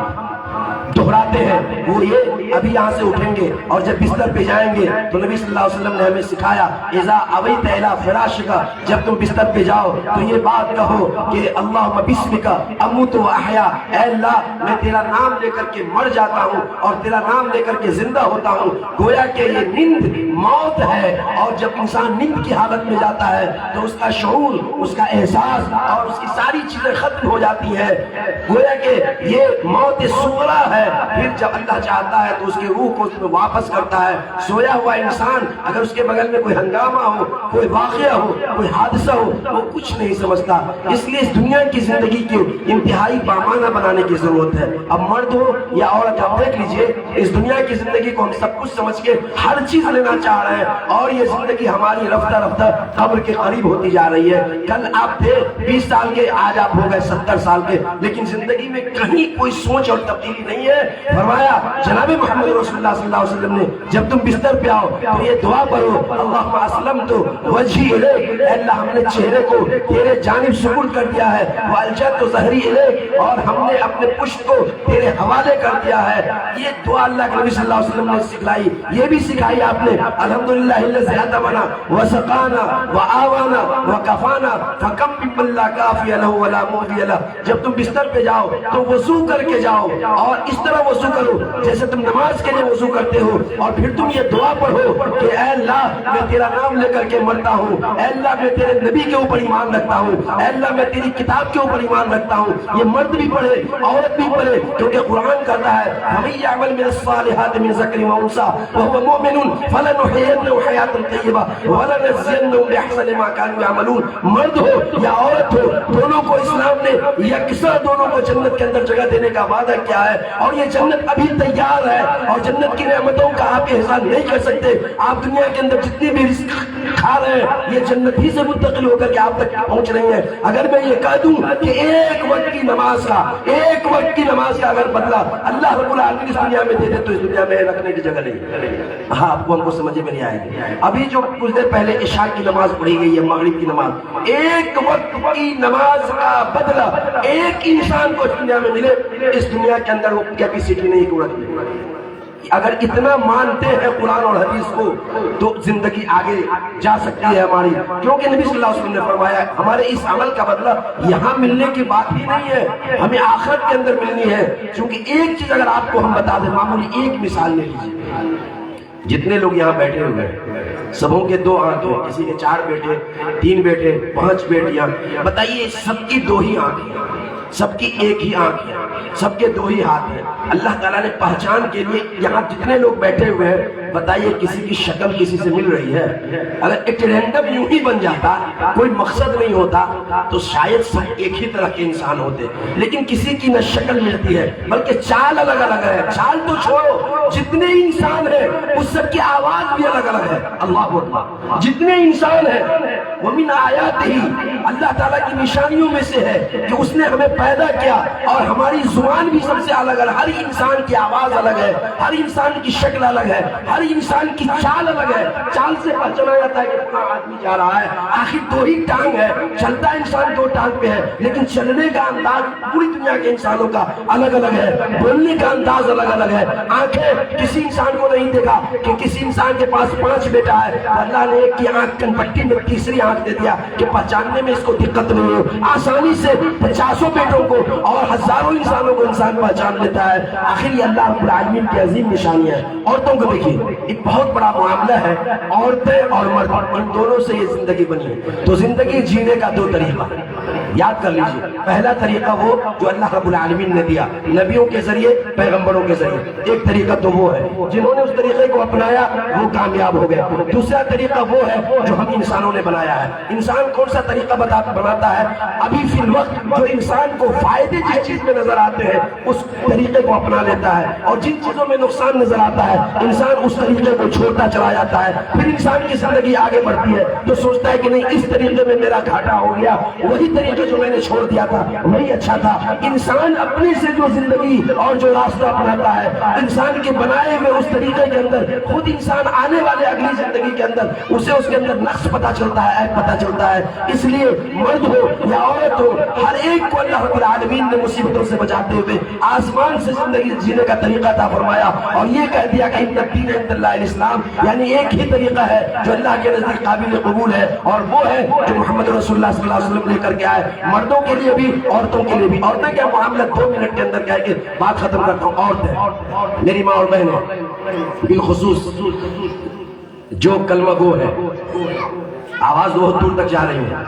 دہراتے ہیں، وہ یہ ابھی یہاں سے اٹھیں گے اور جب بستر پہ جائیں گے تو نبی صلی اللہ علیہ وسلم نے ہمیں سکھایا، اذا اویت الی فراشک، جب تم بستر پہ جاؤ تو یہ بات کہو کہ اللہم بسمک اموت و احیا، اے اللہ میں تیرا نام لے کر کے مر جاتا ہوں اور تیرا نام لے کر کے زندہ ہوتا ہوں. گویا کہ یہ نیند موت ہے، اور جب انسان نیند کی حالت میں جاتا ہے تو اس کا شعور، اس کا احساس اور اس کی ساری چیزیں ختم ہو جاتی ہیں. گویا کہ یہ موت صغریٰ ہے. پھر جب اللہ چاہتا ہے تو اس کی روح کو اس میں واپس کرتا ہے. سویا ہوا انسان اگر اس کے بغل میں کوئی ہنگامہ ہو، کوئی واقعہ ہو، کوئی حادثہ ہو، وہ کچھ نہیں سمجھتا. اس لیے اس دنیا کی زندگی کو انتہائی بامانہ بنانے کی ضرورت ہے. اب مرد ہو یا عورت، آپ دیکھ لیجئے اس دنیا کی زندگی کو ہم سب کچھ سمجھ کے ہر چیز لینا چاہ رہے ہیں، اور یہ زندگی ہماری رفتہ رفتہ قبر کے قریب ہوتی جا رہی ہے. کل آپ تھے 20 سال کے، آج آپ ہو گئے 70 سال کے، لیکن زندگی میں کہیں کوئی سوچ اور تبدیلی نہیں ہے. فرمایا جناب محمد رسول اللہ صلی اللہ علیہ وسلم نے، جب تم بستر پہ آؤ تو یہ دعا پڑھو، اللہم اسلمت وجہی الیک، اے اللہ ہم نے چہرے کو تیرے جانب سپرد کر دیا ہے، والجأت ظہری الیک، اور ہم نے اپنے پشت کو تیرے حوالے کر دیا ہے. یہ دعا اللہ کے نبی صلی اللہ علیہ وسلم نے سکھلائی. یہ بھی سکھائی آپ نے، الحمدللہ الذی اطعمنا وسقانا وآوانا وکفانا فکم ممن لا کافی لہ ولا مؤوی لہ. جب تم بستر پہ جاؤ تو وضو کر کے جاؤ، اور اس طرح وضو کرو جیسے تم نماز کے لیے وضو کرتے ہو، اور پھر تم یہ دعا پڑھو کہ اے اللہ میں تیرا نام لے کر کے مرتا ہوں، اے اللہ میں تیرے نبی کے اوپر ایمان رکھتا ہوں، اے اللہ میں تیری کتاب کے اوپر ایمان رکھتا ہوں. یہ مرد بھی پڑھے، عورت بھی پڑھے، کیونکہ قرآن کہتا ہے وَمَن يَعْمَلْ مِنَ الصَّالِحَاتِ مِن ذَكَرٍ وَأُنثَىٰ وَهُوَ مُؤْمِنٌ فَلَنُحْيِيَنَّهُ حَيَاةً طَيِّبَةً وَلَنَجْزِيَنَّهُم بِأَحْسَنِ مَا كَانُوا يَعْمَلُونَ. مرد ہو یا عورت ہو، دونوں کو اسلام نے یکساں دونوں کو جنت کے اندر جگہ دینے کا وعدہ کیا ہے، اور یہ جنت ابھی تیار ہے، اور جنت کی نعمتوں کا آپ احسان نہیں کر سکتے. آپ دنیا کے اندر جتنی بھی رزق کھا رہے ہیں یہ جنت ہی سے منتقل ہو کر کے آپ تک پہنچ رہی ہیں. اگر میں یہ کہہ دوں کہ ایک وقت کی نماز کا اگر بدلہ اللہ رب العالمین اس دنیا میں دے دے تو اس دنیا میں رکھنے کی جگہ نہیں. ہاں آپ کو ہم کو سمجھ میں نہیں آئے گی. ابھی جو کچھ دیر پہلے عشاء کی نماز پڑھی گئی ہے، مغرب کی نماز، ایک وقت کی نماز کا بدلہ ایک انسان کو اس دنیا میں ملے، اس دنیا کے اندر وہ کیپیسٹی نہیں رکھتی. اگر اتنا مانتے ہیں قرآن اور حدیث کو تو زندگی آگے جا سکتی ہے ہماری، کیونکہ نبی صلی اللہ علیہ وسلم نے فرمایا ہمارے اس عمل کا بدلہ یہاں ملنے کی بات ہی نہیں ہے، ہمیں آخرت کے اندر ملنی ہے. کیونکہ ایک چیز اگر آپ کو ہم بتا دیں، معمولی ایک مثال لے لیجیے. جتنے لوگ یہاں بیٹھے ہوئے ہیں سبوں کے 2 آنکھ ہیں، کسی کے 4 بیٹے، 3 بیٹے، 5 بیٹیاں، بتائیے سب کی 2 ہی آنکھ ہیں، سب کی ایک ہی آنکھ ہے، سب کے 2 ہی ہاتھ ہیں. اللہ تعالیٰ نے پہچان کے لیے یہاں جتنے لوگ بیٹھے ہوئے ہیں، بتائیے کسی کی شکل کسی سے مل رہی ہے؟ اگر ایک رینڈم یوں ہی بن جاتا، کوئی مقصد نہیں ہوتا، تو شاید سب ایک ہی طرح کے انسان ہوتے. لیکن کسی کی نہ شکل ملتی ہے بلکہ چال الگ الگ ہے. چال تو چھوڑو، جتنے انسان ہیں اس سب کی آواز بھی الگ الگ ہے. اللہ اکبر. جتنے انسان ہیں وَمِنْ آیَاتِهِ، اللہ تعالیٰ کی نشانیوں میں سے ہے کہ اس نے ہمیں پیدا کیا، اور ہماری زبان بھی سب سے الگ ہے. ہر انسان کی آواز الگ ہے، ہر انسان کی شکل الگ ہے، ہر انسان کی چال الگ ہے. چال سے پہچانا جاتا ہے کہ اتنا آدمی جا رہا ہے. آخر 2 ہی ٹانگ ہے، چلتا انسان 2 ٹانگ پہ ہے، لیکن چلنے کا انداز پوری دنیا کے انسانوں کا الگ الگ ہے. بولنے کا انداز الگ الگ ہے. آنکھیں کسی انسان کو نہیں دیکھا کہ کسی انسان کے پاس 5 بیٹا ہے، اللہ نے ایک کی آنکھ کن پٹی میں تیسری آنکھ دے دیا کہ پہچاننے میں اس کو دقت نہیں ہو. آسانی سے 50 بیٹوں کو اور ہزاروں انسانوں کو انسان پہچان لیتا ہے. آخر یہ اللہ رب العالمین کی عظیم نشانی ہے. عورتوں کو دیکھیے، ایک بہت بڑا معاملہ ہے. عورتیں اور مرد، ان دونوں سے یہ زندگی بنی ہے. تو زندگی جینے کا 2 طریقہ یاد کر لیجیے. پہلا طریقہ وہ جو اللہ رب العالمین نے دیا نبیوں کے ذریعے، پیغمبروں کے ذریعے. ایک طریقہ تو وہ ہے جنہوں نے اس طریقے کو اپنایا وہ کامیاب ہو گیا. دوسرا طریقہ وہ ہے جو ہم انسانوں نے بنایا ہے. انسان کون سا طریقہ بناتا ہے؟ ابھی فی الوقت جو انسان کو فائدے جس چیز میں نظر آتے ہیں اس طریقے کو اپنا لیتا ہے, اور جن چیزوں میں نقصان نظر آتا ہے انسان اس طریقے کو چھوڑتا چلا جاتا ہے. پھر انسان کی زندگی آگے بڑھتی ہے تو سوچتا ہے کہ نہیں, اس طریقے میں میرا گھاٹا ہو گیا, وہی طریقے جو میں نے چھوڑ دیا تھا وہی اچھا تھا. انسان اپنے سے جو زندگی اور جو راستہ اپناتا ہے, انسان کے بنائے ہوئے اس طریقے کے اندر خود انسان آنے والے اگلی زندگی کے اندر اسے اس کے اندر نقص پتا چلتا ہے, عیب پتا چلتا ہے. اس لیے مرد ہو یا عورت ہو, ہر ایک کو اللہ رب العالمین نے مصیبتوں سے بچاتے ہوئے آسمان سے زندگی جینے کا طریقہ عطا فرمایا, اور یہ کہہ دیا کہ ان الدین عند اللہ الاسلام, یعنی ایک ہی طریقہ ہے جو اللہ کے نزدیک قابل قبول ہے, اور وہ ہے جو محمد رسول اللہ صلی اللہ علیہ وسلم لے کر کے آئے, مردوں کے لیے بھی عورتوں کے لیے بھی. عورتیں کیا معاملہ 2 منٹ کے اندر کہہ کے بات ختم کرتا ہوں. عورتیں, میری ماں اور بہنیں, بالخصوص جو کلمہ گو ہے, آواز بہت دور تک جا رہی ہے,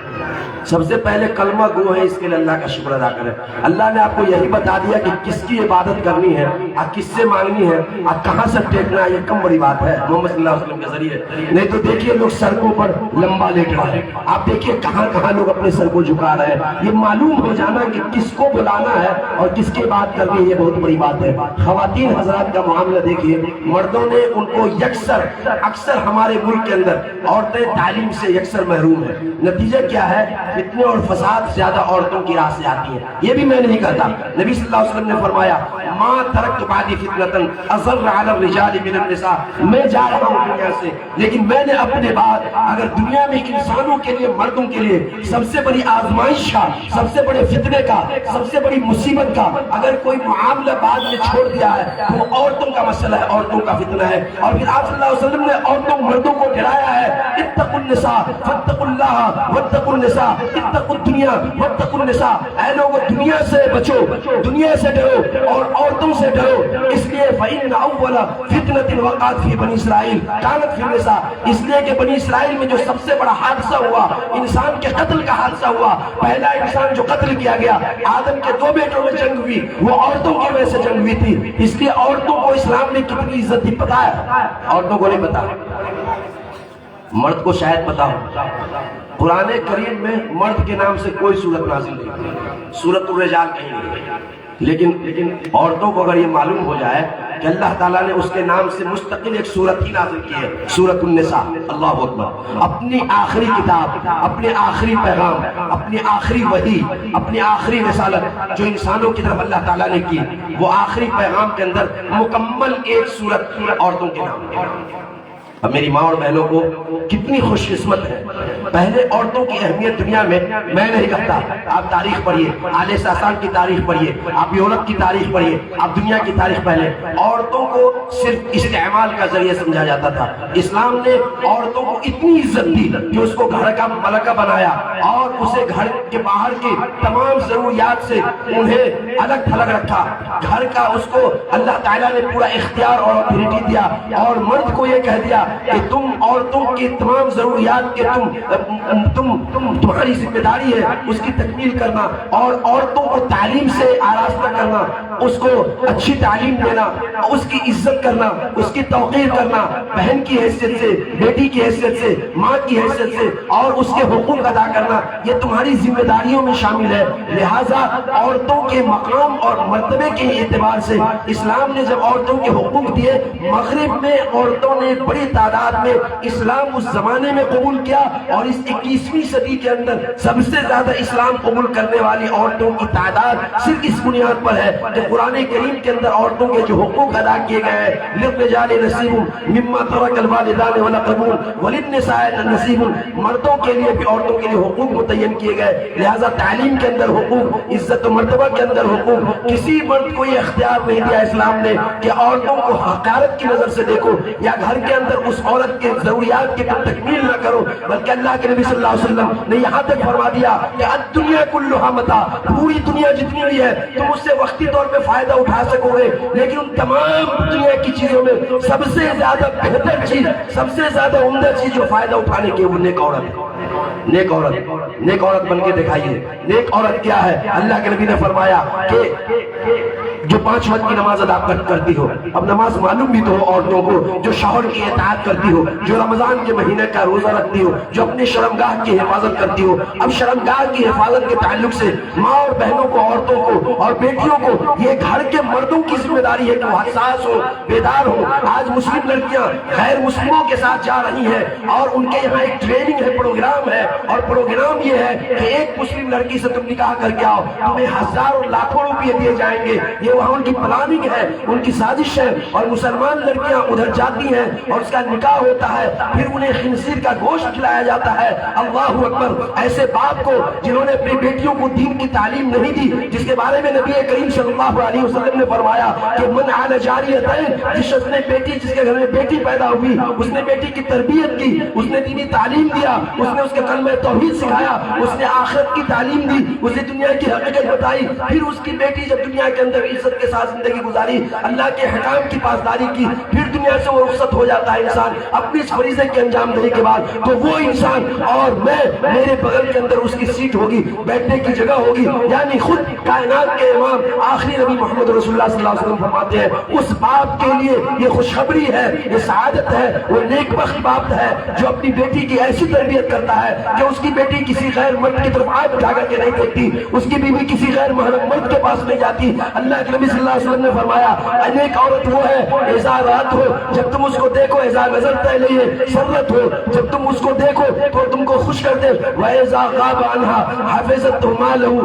سب سے پہلے کلمہ گو ہے, اس کے لیے اللہ کا شکر ادا کریں. اللہ نے آپ کو یہی بتا دیا کہ کس کی عبادت کرنی ہے اور کس سے مانگنی ہے اور کہاں سے ٹیکنا ہے. یہ کم بڑی بات ہے محمد صلی اللہ علیہ وسلم کے ذریعے. نہیں تو دیکھیے لوگ سڑکوں پر لمبا لیٹ رہے ہیں, آپ دیکھیے کہاں کہاں لوگ اپنے سر کو جھکا رہے ہیں. یہ معلوم ہو جانا کہ کس کو بلانا ہے اور کس کی بات کرنی ہے, یہ بہت بڑی بات ہے. خواتین حضرات کا معاملہ دیکھیے, مردوں نے ان کو یکسر, اکثر ہمارے ملک کے اندر عورتیں تعلیم سے یکسر محروم ہیں. نتیجہ کیا ہے؟ فتنے اور فساد زیادہ عورتوں کی راہ سے آتی ہے. یہ بھی میں نہیں کہتا, نبی صلی اللہ علیہ وسلم نے فرمایا ما ترکت بعدی فتنۃ اضر علی الرجال من النساء, میں جا رہا ہوں دنیا سے لیکن میں نے اپنے بعد اگر دنیا میں انسانوں کے لیے, مردوں کے لیے سب سے بڑی آزمائش کا, سب سے بڑے فتنے کا, سب سے بڑی مصیبت کا اگر کوئی معاملہ بعد میں چھوڑ دیا ہے تو وہ عورتوں کا مسئلہ ہے, عورتوں کا فتنہ ہے. اور پھر آپ صلی اللہ علیہ وسلم نے عورتوں مردوں کو ڈرایا ہے, اتقوا النساء فاتقوا اللہ واتقوا النساء اتقوا الدنیا واتقوا النساء, اے لوگوں دنیا سے بچو, دنیا سے ڈرو اور عورتوں سے ڈرو. اس لیے فإن اول فتنة وقعت فی بنی اسرائیل کانت فی النساء, اس لیے کہ بنی اسرائیل میں جو سب سے بڑا حادثہ ہوا, انسان کے قتل کا حادثہ ہوا, پہلا انسان جو قتل کیا گیا, آدم کے 2 بیٹوں میں جنگ ہوئی, وہ عورتوں کی وجہ سے جنگ ہوئی تھی. اس لیے عورتوں کو اسلام نے کتنی عزت دی پتہ ہے؟ عورتوں کو نہیں پتا, مرد کو شاید پتا ہو. قرآن کریم میں مرد کے نام سے کوئی صورت نازل نہیں, سورۃ الرجال کہیں نہیں, لیکن عورتوں کو اگر یہ معلوم ہو جائے کہ اللہ تعالیٰ نے اس کے نام سے مستقل ایک سورت ہی نازل کی ہے, سورۃ النساء. اللہ اکبر, اپنی آخری کتاب, اپنے آخری پیغام, اپنی آخری وحی, اپنی آخری رسالت جو انسانوں کی طرف اللہ تعالیٰ نے کی, وہ آخری پیغام کے اندر مکمل ایک سورت عورتوں کے نام ہے. اب میری ماں اور بہنوں کو کتنی خوش قسمت ہے. پہلے عورتوں کی اہمیت دنیا میں نہیں کہتا, آپ تاریخ پڑھیے, آل ساسان کی تاریخ پڑھیے, آپ یورپ کی تاریخ پڑھیے, آپ دنیا کی تاریخ پہلے. عورتوں کو صرف استعمال کا ذریعہ سمجھا جاتا تھا. اسلام نے عورتوں کو اتنی عزت دی کہ اس کو گھر کا ملکہ بنایا اور اسے گھر کے باہر کی تمام ضروریات سے انہیں الگ تھلگ رکھا. گھر کا اس کو اللہ تعالیٰ نے پورا اختیار اور اتھارٹی دیا, اور مرد کو یہ کہہ دیا کہ تم عورتوں کی تمام ضروریات کے تمہاری ذمہ داری ہے اس کی تکمیل کرنا, اور عورتوں کو تعلیم سے آراستہ کرنا, اس کو اچھی تعلیم دینا, اس کی عزت کرنا, اس کی توقیر کرنا, بہن کی حیثیت سے, بیٹی کی حیثیت سے, ماں کی حیثیت سے, اور اس کے حقوق ادا کرنا, یہ تمہاری ذمہ داریوں میں شامل ہے. لہٰذا عورتوں کے مقام اور مرتبے کے اعتبار سے اسلام نے جب عورتوں کے حقوق دیے, مغرب میں عورتوں نے بڑی تعداد میں اسلام اس زمانے میں قبول کیا, اور اس 21ویں صدی کے اندر سب سے زیادہ اسلام قبول کرنے والی عورتوں کی تعداد صرف اس بنیاد پر ہے کہ قرآن کریم کے اندر عورتوں کے جو حقوق ادا کیے گئے ہیں, للرجال نصیب مما ترک الوالدان والاقربون وللنساء نصیب, مردوں کے لیے بھی عورتوں کے لیے حقوق متعین کیے گئے. لہذا تعلیم کے اندر حقوق, عزت و مرتبہ کے اندر حقوق, کسی مرد کو یہ اختیار نہیں دیا اسلام نے کہ عورتوں کو حقارت کی نظر سے دیکھو یا گھر کے اندر اس عورت کے ضروریات کی تکمیل نہ کرو, بلکہ اللہ کے نبی صلی اللہ علیہ وسلم نے یہاں تک فرما دیا کہ الدنیا کلھا متاع, پوری دنیا جتنی بھی ہے تم اس سے وقتی طور پہ فائدہ اٹھا سکو گے, لیکن ان تمام دنیا کی چیزوں میں سب سے زیادہ بہتر چیز, سب سے زیادہ عمدہ چیز جو فائدہ اٹھانے کی وہ نیک عورت ہے. نیک عورت, نیک عورت بن کے دکھائیے. نیک عورت کیا ہے؟ اللہ کے نبی نے فرمایا کہ جو 5 وقت کی نماز ادا کرتی ہو، اب نماز معلوم بھی تو ہو عورتوں کو، جو شوہر کی اطاعت کرتی ہو، جو رمضان کے مہینے کا روزہ رکھتی ہو، جو اپنی شرمگاہ کی حفاظت کرتی ہو۔ اب شرمگاہ کی حفاظت کے تعلق سے ماں اور بہنوں کو، عورتوں کو اور بیٹیوں کو یہ گھر کے مردوں کی ذمہ داری ہے کہ وہ حساس ہو، بیدار ہو۔ آج مسلم لڑکیاں غیر مسلموں کے ساتھ جا رہی ہیں اور ان کے یہاں ایک ٹریننگ ہے، پروگرام ہے، اور پروگرام یہ ہے کہ ایک مسلم لڑکی سے تم نکاح کر کے آؤ، تمہیں ہزاروں لاکھوں روپے دیے جائیں گے۔ یہ وہاں ان کی پلاننگ ہے، ان کی سازش ہے، اور مسلمان لڑکیاں ادھر جاتی ہیں اور اس کا نکاح ہوتا ہے، پھر انہیں خنزیر کا گوشت کھلایا جاتا ہے۔ اللہ اکبر! ایسے باپ کو جنہوں نے اپنی بیٹیوں کو دین کی تعلیم نہیں دی، جس کے بارے میں نبی کریم صلی اللہ علیہ وسلم نے فرمایا کہ من علی جاریتین، جس شخص نے بیٹی، جس کے گھر میں بیٹی پیدا ہوئی، اس نے بیٹی کی تربیت کی، اس نے دینی تعلیم دیا، اس نے اس کے کلمہ توحید سکھایا، اس نے آخرت کی تعلیم دی، اس نے دنیا کی حقیقت بتائی، پھر اس کی بیٹی جب دنیا کے اندر عزت کے ساتھ زندگی گزاری، اللہ کے حکام کی پاسداری کی، پھر دنیا سے وہ رخصت ہو جاتا ہے انسان اپنی اس فریضے کے انجام دہی کے بعد، تو وہ انسان اور میں، میرے بغل کے اندر اس کی سیٹ ہوگی، بیٹھنے کی جگہ ہوگی۔ یعنی خود کائنات کے امام آخری نبی محمد رسول اللہ صلی اللہ علیہ وسلم فرماتے ہیں اس باپ کے لیے یہ خوشخبری ہے، یہ سعادت ہے، وہ نیک بخت باپ ہے جو اپنی بیٹی کی ایسی تربیت کرتا ہے کہ اس کی بیٹی کسی غیر مرد کی طرف آنکھ اٹھا کر کے نہیں دیکھتی، اس کی بیوی کسی غیر محرم مرد کے پاس نہیں جاتی۔ اللہ کے نبی صلی اللہ علیہ وسلم نے فرمایا نیک عورت وہ ہے اذا رات ہو، جب تم اس کو دیکھو، اذا نظر تلیہ سرت ہو، جب تم اس کو دیکھو تو تم کو خوش کر دے، وَإِذَا غَابَ عَنْهَا حَفِظَتْهُ مَالَهُ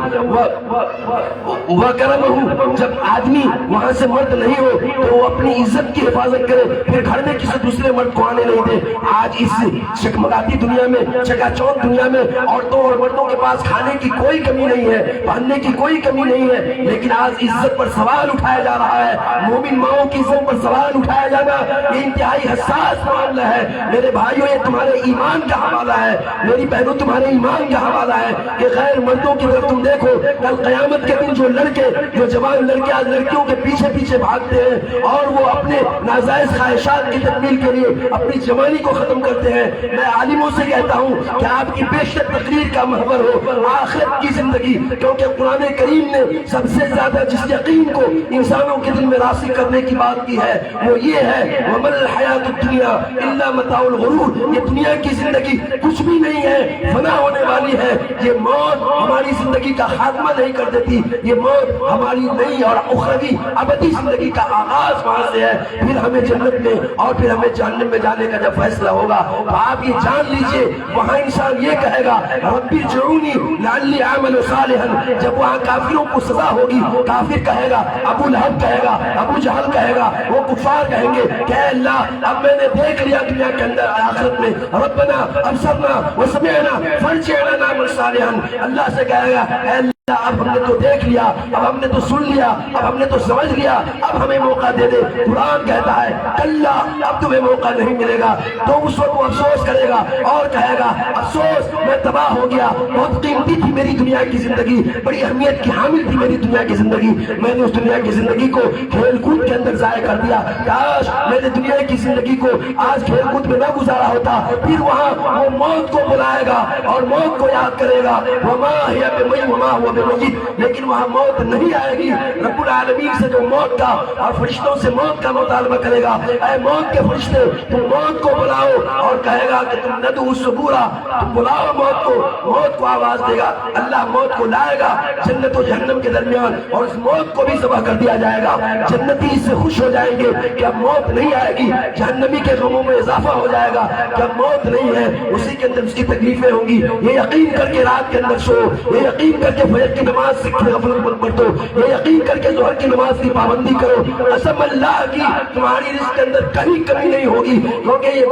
وَكَرَمَهُ، جب آدمی وہاں سے مرد نہیں ہو تو وہ اپنی عزت کی حفاظت کرے، پھر گھر میں کسی دوسرے مرد کو آنے نہیں دے۔ آج اس چکمگاتی دنیا میں، چکا چوک دنیا میں عورتوں اور مردوں کے پاس کھانے کی کوئی کمی نہیں ہے، پہننے کی کوئی کمی نہیں ہے، لیکن آج عزت پر سوال اٹھایا جا رہا ہے۔ مومن ماؤں کی عزت پر سوال اٹھایا جانا یہ انتہائی حساس معاملہ ہے۔ میرے بھائیوں، یہ تمہارے ایمان کا حوالہ ہے، میری بہنوں تمہارے ایمان کا حوالہ ہے کہ غیر مردوں کی طرف تم دیکھو، کل قیامت کے دن جو لڑکے، جو جوان لڑکے آج لڑکیوں کے پیچھے پیچھے بھاگتے ہیں اور وہ اپنے ناجائز خواہشات کی تکمیل کے لیے اپنی جوانی کو ختم کرتے ہیں، میں عالموں سے کہتا ہوں کہ آپ کی بیشتر تقریر کا محور ہو آخرت کی زندگی، کیونکہ قرآن کریم نے سب سے زیادہ جس یقین کو انسانوں کے دل میں راسخ کرنے کی بات کی ہے وہ یہ ہے وَمَا الْحَيَاةُ الدُّنْيَا إِلَّا مَتَاعُ الْغُرُورِ، یہ دنیا کی زندگی کچھ بھی نہیں ہے، فنا ہونے والی ہے۔ یہ موت ہماری زندگی کا خاتمہ نہیں کر دیتی، یہ موت ہماری نئی اور اخروی ابدی زندگی کا آغاز وہاں سے ہے، پھر ہمیں جنت میں اور پھر ہمیں جہنم میں جانے کا جب فیصلہ ہوگا تو آپ یہ جان لیجئے وہاں انسان یہ کہے گا ربی ارجعونی لعلی اعمل صالحا، جب وہاں کافروں کو سزا ہوگی، کافر کہے گا، ابو لہب کہے گا، ابو جہل کہے گا، وہ کفار کہیں گے کہ اے اللہ اب میں نے دیکھ لیا دنیا کے اندر آخرت میں، ربنا ابصرنا وسمعنا فارجعنا نعمل صالحا، اللہ سے کہے گا اے اللہ اب ہم نے تو دیکھ لیا، اب ہم نے تو سن لیا، اب ہم نے تو سمجھ لیا، اب ہمیں موقع دے دے۔ قرآن کہتا ہے کلا اب تمہیں موقع نہیں ملے گا، تو اس وقت وہ افسوس کرے گا اور کہے گا افسوس میں تباہ ہو گیا، بہت قیمتی تھی میری دنیا کی زندگی، بڑی اہمیت کی حامل تھی میری دنیا کی زندگی، میں نے اس دنیا کی زندگی کو کھیل کود کے اندر ضائع کر دیا، کاش میں نے دنیا کی زندگی کو آج کھیل کود میں نہ گزارا ہوتا۔ پھر وہاں وہ موت کو بلائے گا اور موت کو یاد کرے گا، وما ہی بمیت وما ہوا بمیت، لیکن وہاں موت نہیں آئے گی۔ رب العالمین سے جو موت کا اور فرشتوں سے موت کا مطالبہ کرے گا، اے موت کے فرشتے تم موت کو بلاؤ، اور کہے گا کہ تم ندعو الصبورا، تم بلاؤ موت کو، موت کو آواز دے گا، اللہ موت کو لائے گا جنت و جہنم کے درمیان اور اس موت کو بھی ذبح کر دیا جائے گا۔ جنتی اس سے خوش ہو جائیں گے کہ اب موت نہیں آئے گی، جہنمی کے غموں میں اضافہ ہو جائے گا کہ اب موت نہیں ہے، اسی کے اندر اس کی تکلیفیں ہوں گی۔ یہ یقین کر کے رات کے اندر سو، یہ یقین کر کے فجر کی نماز سے غفلت مت برتو، یہ یقین کر کے ظہر کی نماز کی پابندی کرو، قسم اللہ کی تمہاری رزق کے اندر کہیں کمی نہیں ہوگی، کیونکہ یہ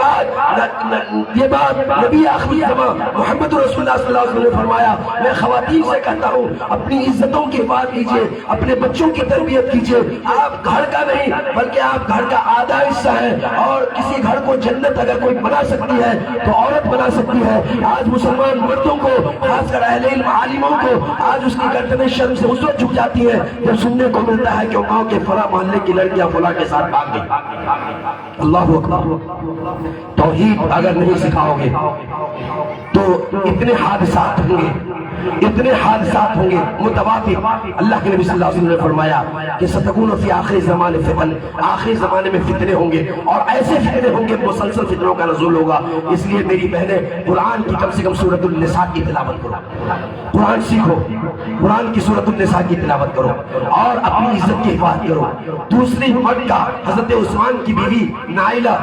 بات نبی آخری زمان محمد رسول اللہ صلی اللہ علیہ وسلم نے فرمایا۔ میں خواتین سے کہتا ہوں اپنی عزتوں کی حفاظت کیجئے، اپنے بچوں کی تربیت کیجئے، آپ گھر کا نہیں بلکہ آپ گھر کا آدھا حصہ ہے، اور کسی گھر کو جنت اگر کوئی بنا سکتی ہے تو عورت بنا سکتی ہے۔ آج مسلمان مردوں کو، خاص کر اہل علم عالموں کو آج آج اس کی گردنیں شرم سے اس وقت جھک جاتی ہیں جب سننے کو ملتا ہے کہ گاؤں کے فلاں محلے کی لڑکیاں فلاں کے ساتھ بھاگ گئی۔ اللہ اکبر۔ توحید اگر نہیں سکھاؤ گے تو اتنے حادثات ہوں گے، اتنے حادثات ہوں گے متواتر۔ اللہ کے نبی صلی اللہ علیہ وسلم نے فرمایا کہ ستکون فی آخر زمان فتن، آخری زمانے میں فتنے ہوں گے اور ایسے فتنے ہوں گے، مسلسل فتنوں کا نزول ہوگا۔ اس لیے میری بہنیں قرآن کی کم سے کم سورۃ النساء کی تلاوت کرو، قرآن سیکھو، قرآن کی سورۃ النساء کی تلاوت کرو اور اپنی عزت کی حفاظت کرو۔ دوسری مکہ حضرت عثمان کی بیوی نائلہ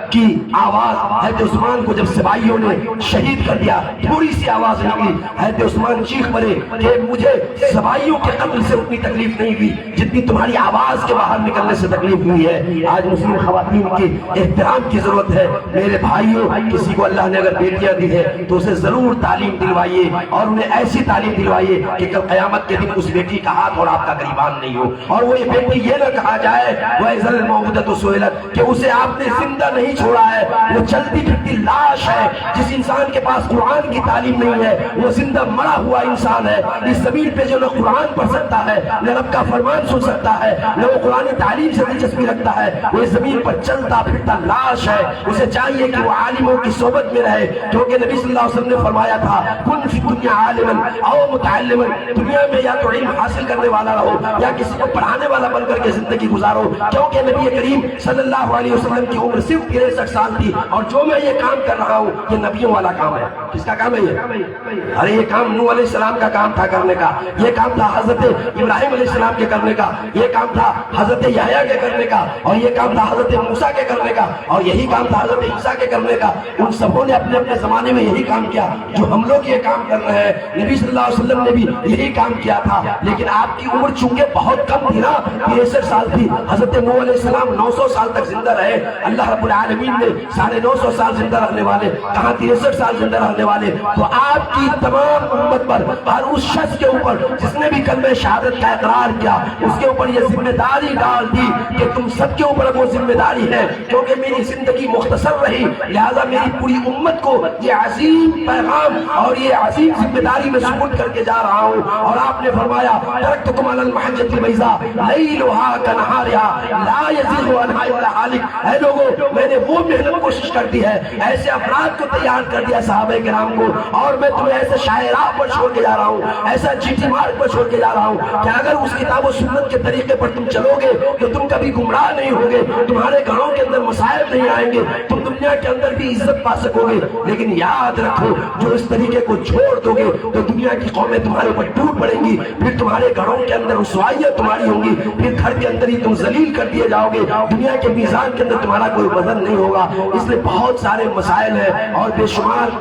کی آواز، حضرت عثمان کو جب سپاہیوں نے شہید کر دیا، تھوڑی سی آواز نکلی، حضرت عثمان چیخ پڑے کہ مجھے سپاہیوں کے قتل سے اتنی تکلیف نہیں ہوئی جتنی تمہاری آواز کے باہر نکلنے سے تکلیف ہوئی ہے۔ آج مسلم خواتین کے احترام کی ضرورت ہے۔ میرے بھائیوں، کسی کو اللہ نے اگر بیٹیاں دی ہے تو اسے ضرور تعلیم دلوائیے اور انہیں ایسی تعلیم دلوائیے کہ کل قیامت کے دن اس بیٹی کا ہاتھ اور آپ کا گریبان نہیں ہو، اور وہ یہ بیٹی یہ نہ کہا جائے وَإِذَا الْمَوْءُودَةُ سُئِلَتْ کہ اسے آپ نے زندہ نہیں چھوڑا ہے، وہ چلتی پھرتی لاش ہے۔ جس انسان کے پاس قرآن کی تعلیم نہیں ہے وہ زندہ مرا ہوا انسان ہے۔ اس زمین پہ جو نہ قرآن پڑھ سکتا ہے، نہ رب کا فرمان سن سکتا ہے، نہ وہ قرآن تعلیم سے دلچسپی رکھتا ہے، وہ اس زمین پر چلتا پھرتا لاش ہے۔ اسے چاہیے کہ وہ عالموں کی صحبت میں رہے، کیونکہ نبی صلی اللہ علیہ وسلم نے فرمایا تھا کن فی الدنیا عالما او متعلما، دنیا میں یا تو علم حاصل کرنے والا رہو یا کسی کو پڑھانے والا بن کر کے زندگی گزارو، کیونکہ نبی کریم صلی اللہ علیہ وسلم کی عمر صرف 63 سال تھی، اور جو میں یہ کام کر رہا ہوں یہ نبیوں والا کام ہے۔ کس کا کام ہے یہ؟ ارے یہ کام نوح علیہ السلام کا کام تھا کرنے کا، یہ کام تھا حضرت ابراہیم علیہ السلام کے کرنے کا، یہ کام تھا حضرت یحییٰ کے کرنے کا، اور یہ کام تھا حضرت موسیٰ کے کرنے کا، اور یہی کام تھا حضرت عیسیٰ کے کرنے کا۔ ان سبوں نے اپنے اپنے زمانے میں یہی کام کیا جو ہم لوگ یہ کام کر رہے ہیں۔ نبی صلی اللہ علیہ وسلم نے بھی یہی کام کیا تھا، لیکن آپ کی عمر چونکہ بہت کم تھی نا، 63 سال تھی۔ حضرت نوح علیہ السلام 900 سال تک زندہ رہے۔ اللہ رب العالمین نے 950 سال زندہ رہنے والے کہاں 63 سال زندہ رہنے والے، تو آپ کی تمام امت پر اور اس شخص کے اوپر جس نے بھی کلمہ شہادت کا اقرار کیا، اس کے اوپر یہ ذمہ داری ڈال دی کہ تم سب کے اوپر وہ ذمہ داری ہے، کیونکہ میری زندگی مختصر رہی، لہذا میری پوری امت کو یہ عظیم پیغام اور یہ عظیم ذمہ داری میں سپرد کر کے جا رہا ہوں۔ اور آپ نے فرمایا ترکتکم علی المحجۃ البیضاء لیلھا کنہارھا لا یزیغ عنہا الا ہالک۔ اے لوگوں، میں نے وہ محنت کوشش کر دی ہے، ایسے افراد کو تیار کر دیا صحابہ کرام کو، اور میں تمہیں ایسے شاعراں پر چھوڑ کے جا رہا ہوں، ایسا جی ٹی مارک پر چھوڑ کے جا رہا ہوں کہ اگر اس کتاب و سنت کے طریقے پر تم چلو گے تو تم کبھی گمراہ نہیں ہوگے، تمہارے گھروں کے اندر مسائل نہیں آئیں گے، تم دنیا کے اندر بھی عزت پا سکو گے۔ لیکن یاد رکھو، جو اس طریقے کو چھوڑ دو گے تو دنیا کی قومیں تمہارے اوپر ٹوٹ پڑیں گی، پھر تمہارے گھروں کے اندر رسوائیاں تمہاری ہوں گی، پھر گھر کے اندر ہی تم ذلیل کر دیے جاؤ گے، دنیا کے میزان کے اندر تمہارا کوئی وزن نہیں ہوگا۔ اس لیے بہت سارے مسائل ہیں اور بے شمار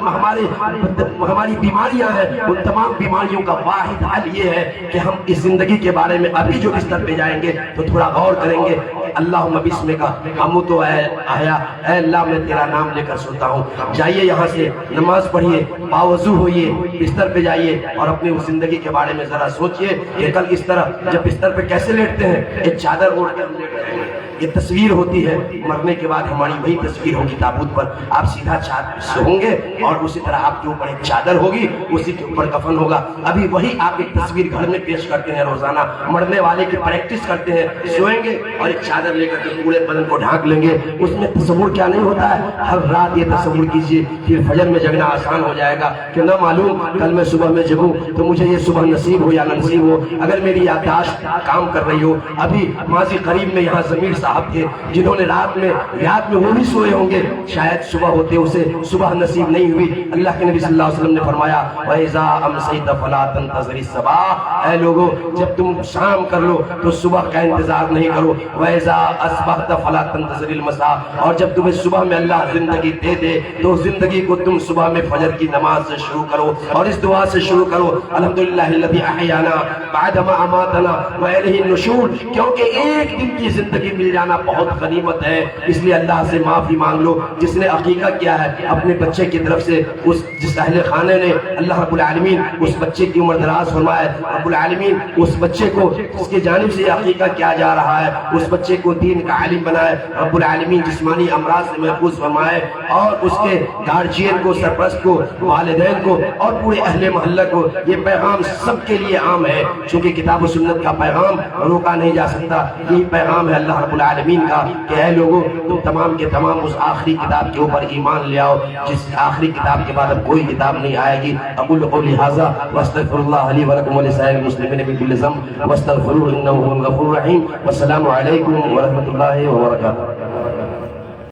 ہماری بیماریاں ہیں، ان تمام بیماریوں کا واحد حل یہ ہے کہ ہم اس زندگی کے بارے میں ابھی جو بستر پہ جائیں گے تو تھوڑا غور کریں گے۔ اللہم بسمک اموت و احیا، اے اللہ میں تیرا نام لے کر سنتا ہوں۔ جائیے یہاں سے، نماز پڑھیے، باوضو ہوئیے، بستر پہ جائیے اور اپنی اس زندگی کے بارے میں ذرا سوچئے کہ کل اس طرح جب بستر پہ کیسے لیٹتے ہیں، ایک چادر اوڑھ کر لیٹتے ہیں، یہ تصویر ہوتی ہے، مرنے کے بعد ہماری وہی تصویر ہوگی تابوت پر، آپ سیدھا چادر سے ہوں گے اور اسی طرح آپ کے اوپر ایک چادر ہوگی، اسی کے اوپر کفن ہوگا۔ ابھی وہی آپ ایک تصویر گھر میں پیش کرتے ہیں روزانہ، مرنے والے کی پریکٹس کرتے ہیں، سوئیں گے اور ایک چادر لے کر کے پورے بدن کو ڈھانک لیں گے۔ اس میں تصور کیا نہیں ہوتا ہے، ہر رات یہ تصور کیجئے، پھر فجر میں جگنا آسان ہو جائے گا کہ نہ معلوم کل میں صبح میں جگوں تو مجھے یہ صبح نصیب ہو یا نہ نصیب ہو۔ اگر میری یادداشت کام کر رہی ہو، ابھی ماضی قریب میں یہاں ضمیر صاحب تھے جنہوں نے رات میں وہ بھی سوئے ہوں گے، شاید صبح ہوتے اسے صبح نصیب نہیں ہوئی۔ اللہ کے نبی صلی اللہ علیہ وسلم نے فرمایا وَإِذَا أَمْسَيْتَ فَلَا تَنْتَظِرِ الصَّبَاحَ، اے لوگو جب تم شام کر لو تو صبح کا انتظار نہیں کرو۔ وَإِذَا أَصْبَحْتَ فَلَا تَنْتَظِرِ الْمَسَاءَ، اور جب تمہیں صبح میں اللہ زندگی دے دے تو زندگی کو تم صبح میں فجر کی نماز سے شروع کرو اور اس دعا سے شروع کرو الحمدللہ الذی احیانا بعد ما اماتنا وإلیہ النشور، کیونکہ ایک دن کی زندگی مل جانا بہت غنیمت ہے، اس لیے اللہ سے معافی مانگ لو۔ جس نے عقیقہ کیا ہے اپنے بچے کی طرف سے، جس اہل خانے نے، اللہ رب العالمین اس بچے کی عمر دراز فرمائے، رب العالمین اس بچے کو جس کی جانب سے عقیقہ کیا جا رہا ہے اس بچے کو دین کا عالم بنائے، رب العالمین جسمانی امراض سے محفوظ فرمائے، اور اس کے گارجین کو، سرپرست کو، والدین کو اور پورے اہل محلہ کو۔ یہ پیغام سب کے لیے عام ہے، چونکہ کتاب و سنت کا پیغام روکا نہیں جا سکتا۔ یہی پیغام ہے اللہ رب العالمین کا کہ اے لوگوں، تم تمام کے تمام اس آخری کتاب کے اوپر ایمان لے آؤ، جس آخری کتاب کے بعد اب کوئی کتاب نہیں آئے گی۔ اقول قولی ھذا واستغفر اللہ لی ولکم ولسائر المسلمین من کل ذنب واستغفروہ انہ هو الغفور الرحیم۔ والسلام علیکم ورحمۃ اللہ وبرکاتہ۔